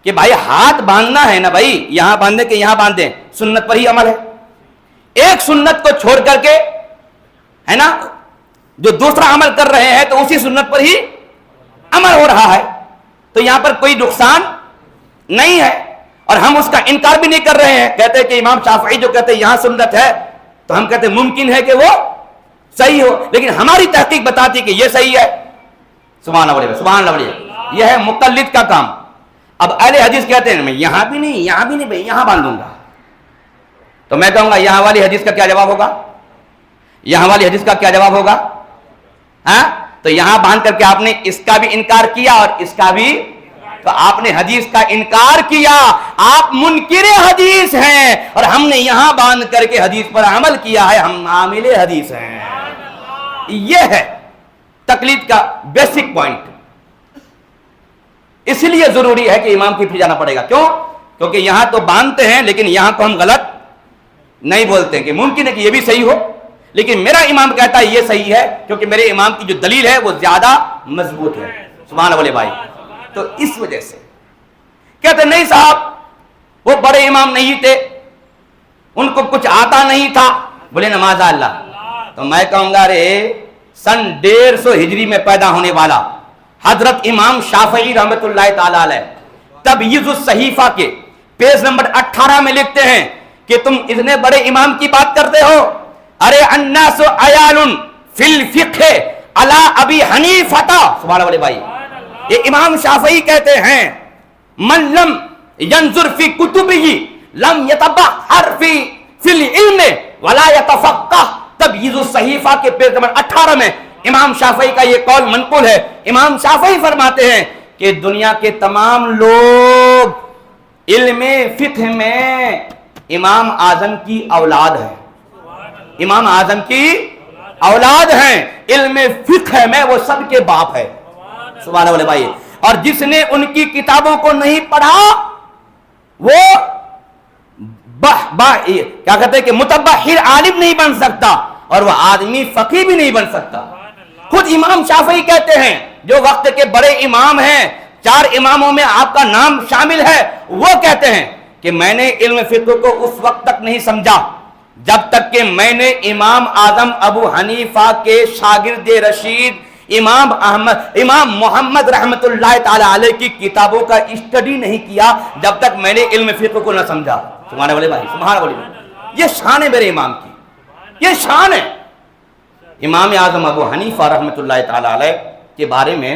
کہ بھائی ہاتھ باندھنا ہے نا بھائی، یہاں باندھیں کہ یہاں باندھیں، سنت پر ہی عمل ہے. ایک سنت کو چھوڑ کر کے ہے نا جو دوسرا عمل کر رہے ہیں تو اسی سنت پر ہی عمل ہو رہا ہے. تو یہاں پر کوئی نقصان نہیں ہے اور ہم اس کا انکار بھی نہیں کر رہے ہیں. کہتے ہیں کہ امام شافعی جو کہتے ہیں یہاں سنت ہے تو ہم کہتے ہیں ممکن ہے کہ وہ صحیح ہو، لیکن ہماری تحقیق بتاتی ہے کہ یہ صحیح ہے. سبحان اللہ، سبحان اللہ. یہ ہے مقلد کا کام. اب اہل حدیث کہتے ہیں میں یہاں بھی نہیں، یہاں بھی نہیں بھائی، یہاں باندھوں گا. تو میں کہوں گا یہاں والی حدیث کا کیا جواب ہوگا؟ یہاں والی حدیث کا کیا جواب ہوگا؟ ہاں تو یہاں باندھ کر کے آپ نے اس کا بھی انکار کیا اور اس کا بھی. تو آپ نے حدیث کا انکار کیا، آپ منکر حدیث ہیں، اور ہم نے یہاں باندھ کر کے حدیث پر عمل کیا ہے، ہم عامل حدیث ہیں. یہ ہے تقلید کا بیسک پوائنٹ. اس لیے ضروری ہے کہ امام کے پیچھے جانا پڑے گا. کیوں؟ کیونکہ یہاں تو باندھتے ہیں لیکن یہاں کو ہم غلط نہیں بولتے ہیں کہ ممکن ہے کہ یہ بھی صحیح ہو، لیکن میرا امام کہتا ہے یہ صحیح ہے کیونکہ میرے امام کی جو دلیل ہے وہ زیادہ مضبوط ہے. سبحان اللہ بھائی. تو اس وجہ سے کہتے نہیں صاحب وہ بڑے امام نہیں تھے، ان کو کچھ آتا نہیں تھا. بولے نماز اللہ. تو میں کہوں گا رے سن 150 ہجری میں پیدا ہونے والا حضرت امام شافعی رحمۃ اللہ تعالی علیہ تبییض الصحیفہ کے پیج نمبر 18 میں لکھتے ہیں کہ تم اتنے بڑے امام کی بات کرتے ہو. ارے الناس عیال فی الفقہ علی ابی حنیفہ. سبحان اللہ بھائی. یہ امام شافعی کہتے ہیں من لم ينظر فی کتبہ لم یتبحر فی العلم ولا یتفقہ. تبییض الصحیفہ کے پیج نمبر 18 میں امام شافعی کا یہ قول منقول ہے. امام شافعی فرماتے ہیں کہ دنیا کے تمام لوگ علم فقہ میں امام اعظم کی اولاد ہیں، امام اعظم کی اولاد ہیں. علم فقہ میں وہ سب کے باپ ہے. سبحان اللہ بھائی. اور جس نے ان کی کتابوں کو نہیں پڑھا وہ کیا کہتے ہیں کہ متبحر عالم نہیں بن سکتا اور وہ آدمی فقیہ بھی نہیں بن سکتا. خود امام شافعی کہتے ہیں جو وقت کے بڑے امام ہیں، 4 اماموں میں آپ کا نام شامل ہے، وہ کہتے ہیں کہ میں نے علم فقہ کو اس وقت تک نہیں سمجھا جب تک کہ میں نے امام اعظم ابو حنیفہ کے شاگرد رشید امام محمد رحمت اللہ تعالی علیہ کی کتابوں کا اسٹڈی نہیں کیا، جب تک میں نے علم فقہ کو نہ سمجھا. سبحان اللہ بھائی، سبحان اللہ. یہ شان ہے میرے امام کی، یہ شان ہے. امام اعظم ابو حنیفہ رحمت اللہ تعالی علیہ کے بارے میں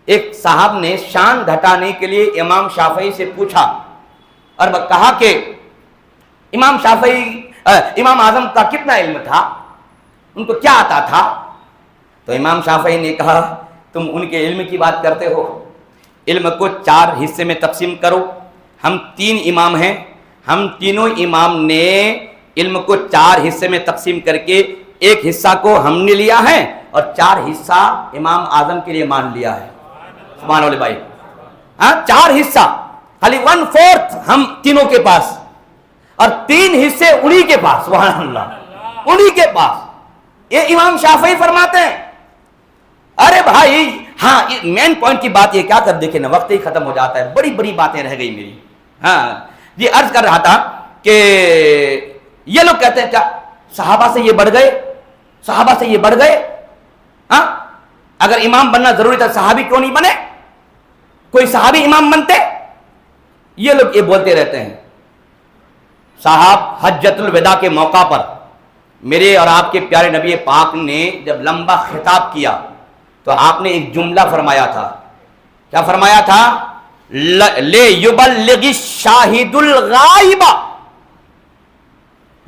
ایک صاحب نے شان گھٹانے کے لیے امام شافعی سے پوچھا اور کہا کہ امام اعظم کا کتنا علم تھا، ان کو کیا آتا تھا؟ تو امام شافعی نے کہا تم ان کے علم کی بات کرتے ہو، علم کو 4 حصے میں تقسیم کرو. ہم 3 امام ہیں، ہم تینوں امام نے علم کو 4 حصے میں تقسیم کر کے ایک حصہ کو ہم نے لیا ہے اور 4 حصہ امام اعظم کے لیے مان لیا ہے. سبحان اللہ بھائی. ہاں 4 حصہ، خالی 1/4 ہم تینوں کے پاس اور 3 حصے انہی کے پاس. سبحان اللہ، انہی کے پاس. یہ امام شافعی فرماتے ہیں. ارے بھائی ہاں مین پوائنٹ کی بات یہ کیا کر دیکھیں نا وقت ہی ختم ہو جاتا ہے، بڑی بڑی باتیں رہ گئی میری. ہاں جی عرض کر رہا تھا کہ یہ لوگ کہتے ہیں کیا صحابہ سے یہ بڑھ گئے، صحابہ سے یہ بڑھ گئے. ہاں اگر امام بننا ضروری تھا صحابی کیوں نہیں بنے، کوئی صحابی امام بنتے. یہ لوگ یہ بولتے رہتے ہیں. صاحب حجۃ الوداع کے موقع پر میرے اور آپ کے پیارے نبی پاک نے جب لمبا خطاب کیا تو آپ نے ایک جملہ فرمایا تھا. کیا فرمایا تھا؟ لے یبلغ الشاہد الغائب.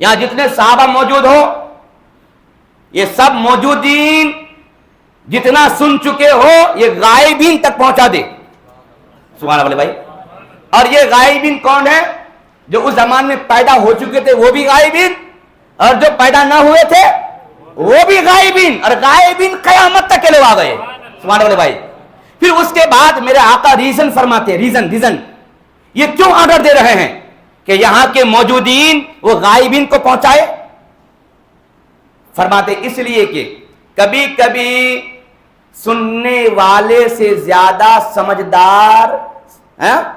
یہاں جتنے صحابہ موجود ہو یہ سب موجودین جتنا سن چکے ہو یہ غائبین تک پہنچا دے. سبحان اللہ بھائی. اور یہ غائبین کون ہے؟ جو اس زمان میں پیدا ہو چکے تھے وہ بھی غائبین، اور جو پیدا نہ ہوئے تھے وہ بھی غائبین، اور غائبین قیامت تک کے لوگ آ گئے. سبحان اللہ بھائی. پھر اس کے بعد میرے آقا ریزن فرماتے ہیں، ریزن یہ کیوں آرڈر دے رہے ہیں کہ یہاں کے موجودین وہ غائبین کو پہنچائے؟ فرماتے اس لیے کہ کبھی کبھی سننے والے سے زیادہ سمجھدار،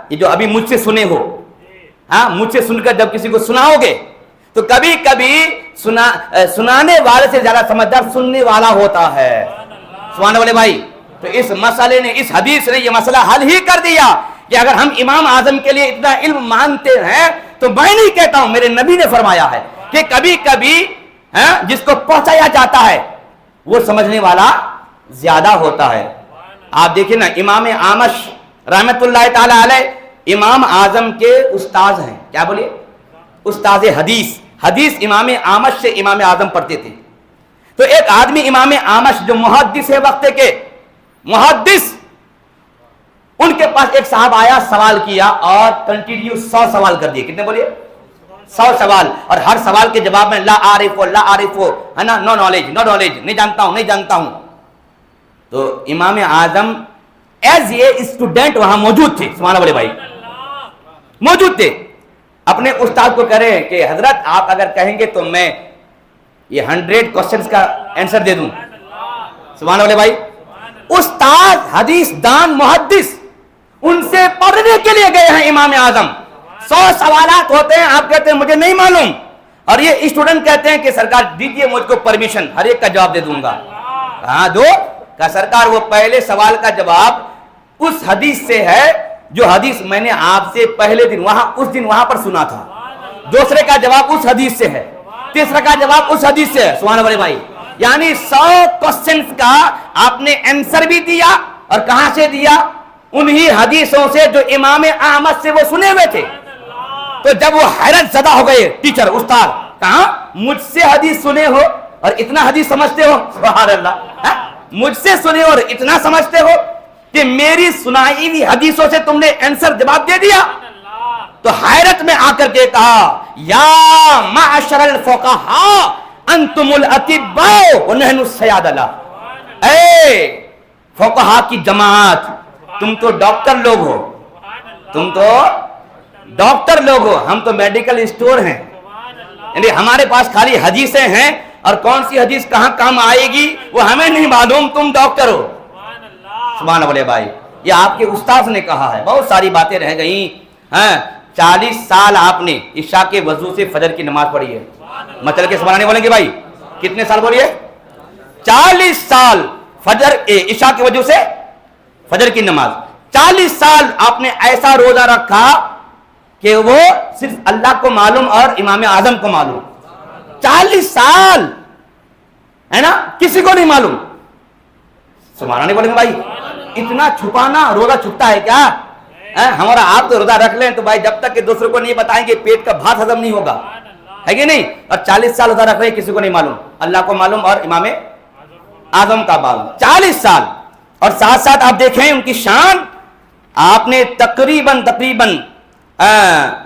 یہ جو ابھی مجھ سے سنے ہو، مجھ سے سن کر جب کسی کو سناؤ گے تو کبھی کبھی سنانے والے سے زیادہ سمجھدار سننے والا ہوتا ہے. سبحان اللہ بھائی. تو اس مسئلے نے، اس حدیث نے یہ مسئلہ حل ہی کر دیا کہ اگر ہم امام اعظم کے لیے اتنا علم مانتے ہیں تو میں نہیں کہتا ہوں، میرے نبی نے فرمایا ہے کہ کبھی کبھی جس کو پہنچایا جاتا ہے وہ سمجھنے والا زیادہ ہوتا ہے. آپ دیکھیں نا، امام اعمش رحمت اللہ تعالی علیہ امام اعظم کے استاذ ہیں. کیا بولیے؟ استاذ حدیث امام اعمش سے امام اعظم پڑھتے تھے. تو ایک آدمی امام اعمش جو محدث ہے وقت کے محدث، ان کے پاس ایک صاحب آیا، سوال کیا اور کنٹینیو 100 سوال کر دیے. کتنے بولیے؟ 100 سوال. اور ہر سوال کے جواب میں لا عارف ہے نا، نو نالج، نہیں جانتا ہوں. تو Imam Azam as a student وہاں موجود تھے. سبحان اللہ بھائی، موجود تھے. اپنے استاد کو کہہ رہے ہیں کہ حضرت آپ اگر کہیں گے تو میں یہ 100 کوسچنز کا آنسر دے دوں. سبحان اللہ بھائی. استاد حدیث دان محدث ان سے پڑھنے کے لیے گئے ہیں امام اعظم. 100 سوالات ہوتے ہیں، آپ کہتے ہیں مجھے نہیں معلوم، اور یہ اسٹوڈنٹ کہتے ہیں کہ سرکار دیجئے مجھ کو پرمیشن، ہر ایک کا جواب دے دوں گا. دو کہ سرکار وہ پہلے سوال کا جواب اس حدیث سے ہے جو حدیث میں نے آپ سے پہلے دن وہاں پر سنا تھا. دوسرے کا جواب اس حدیث سے ہے، تیسرا کا جواب اس حدیث سے ہے. سبحان اللہ بھائی. یعنی 100 کوسچنز کا آپ نے آنسر بھی دیا، اور کہاں سے دیا؟ انہی حدیثوں سے جو امام احمد سے وہ سنے ہوئے تھے. تو جب وہ حیرت زدہ ہو گئے ٹیچر استاد، کہاں مجھ سے حدیث سنے ہو اور اتنا حدیث سمجھتے ہو؟ سبحان اللہ. مجھ سے سنے اور اتنا سمجھتے ہو کہ میری سنائی ہوئی حدیثوں سے تم نے آنسر جواب دے دیا. تو حیرت میں آ کر کے کہا یا معشر الفقہاء انتم الاطباء ونحن الصیادلہ. اے فقہاء کی جماعت، تم تو ڈاکٹر لوگ ہو، ہم تو میڈیکل اسٹور ہیں. یعنی ہمارے پاس خالی حدیثیں ہیں، اور کون سی حدیث کہاں کام آئے گی وہ ہمیں نہیں معلوم، تم ڈاکٹر ہو. سبحان اللہ بھائی. یہ آپ کے استاذ نے کہا ہے. بہت ساری باتیں رہ گئیں. 40 سال آپ نے عشاء کے وضو سے فجر کی نماز پڑھی ہے. مچل کے سبحان بولیں گے بھائی، کتنے سال بولیے؟ 40 سال فجر عشاء کے وجہ سے فجر کی نماز. 40 سال آپ نے ایسا روزہ رکھا کہ وہ صرف اللہ کو معلوم اور امام اعظم کو معلوم. 40 سال ہے نا، کسی کو نہیں معلوم. سبحان اللہ بولیں گے بھائی. اتنا چھپانا، روزہ چھپتا ہے کیا؟ ہمارا آپ تو روزہ رکھ لیں تو بھائی جب تک کہ دوسروں کو نہیں بتائیں گے پیٹ کا بھات ہضم نہیں ہوگا، ہے کہ نہیں؟ اور 40 سال روزہ رکھ رہے ہیں، کسی کو نہیں معلوم، اللہ کو معلوم اور امام اعظم کا معلوم. 40 سال. اور ساتھ ساتھ آپ دیکھیں ان کی شان. آپ نے تقریباً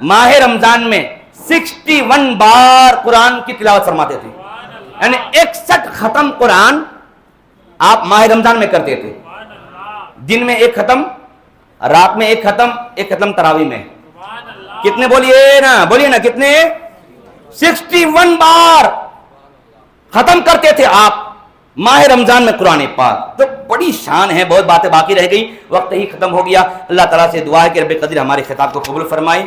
ماہ رمضان میں 61 بار قرآن کی تلاوت فرماتے تھے. یعنی 61 ختم قرآن آپ ماہ رمضان میں کرتے تھے. دن میں 1 ختم، رات میں 1 ختم تراویح میں. کتنے بولیے نا کتنے؟ 61 بار ختم کرتے تھے آپ ماہ رمضان میں قرآن پاک. تو بڑی شان ہے. بہت باتیں باقی رہ گئی، وقت ہی ختم ہو گیا. اللہ تعالیٰ سے دعا ہے کہ رب قدر ہمارے خطاب کو قبول فرمائے.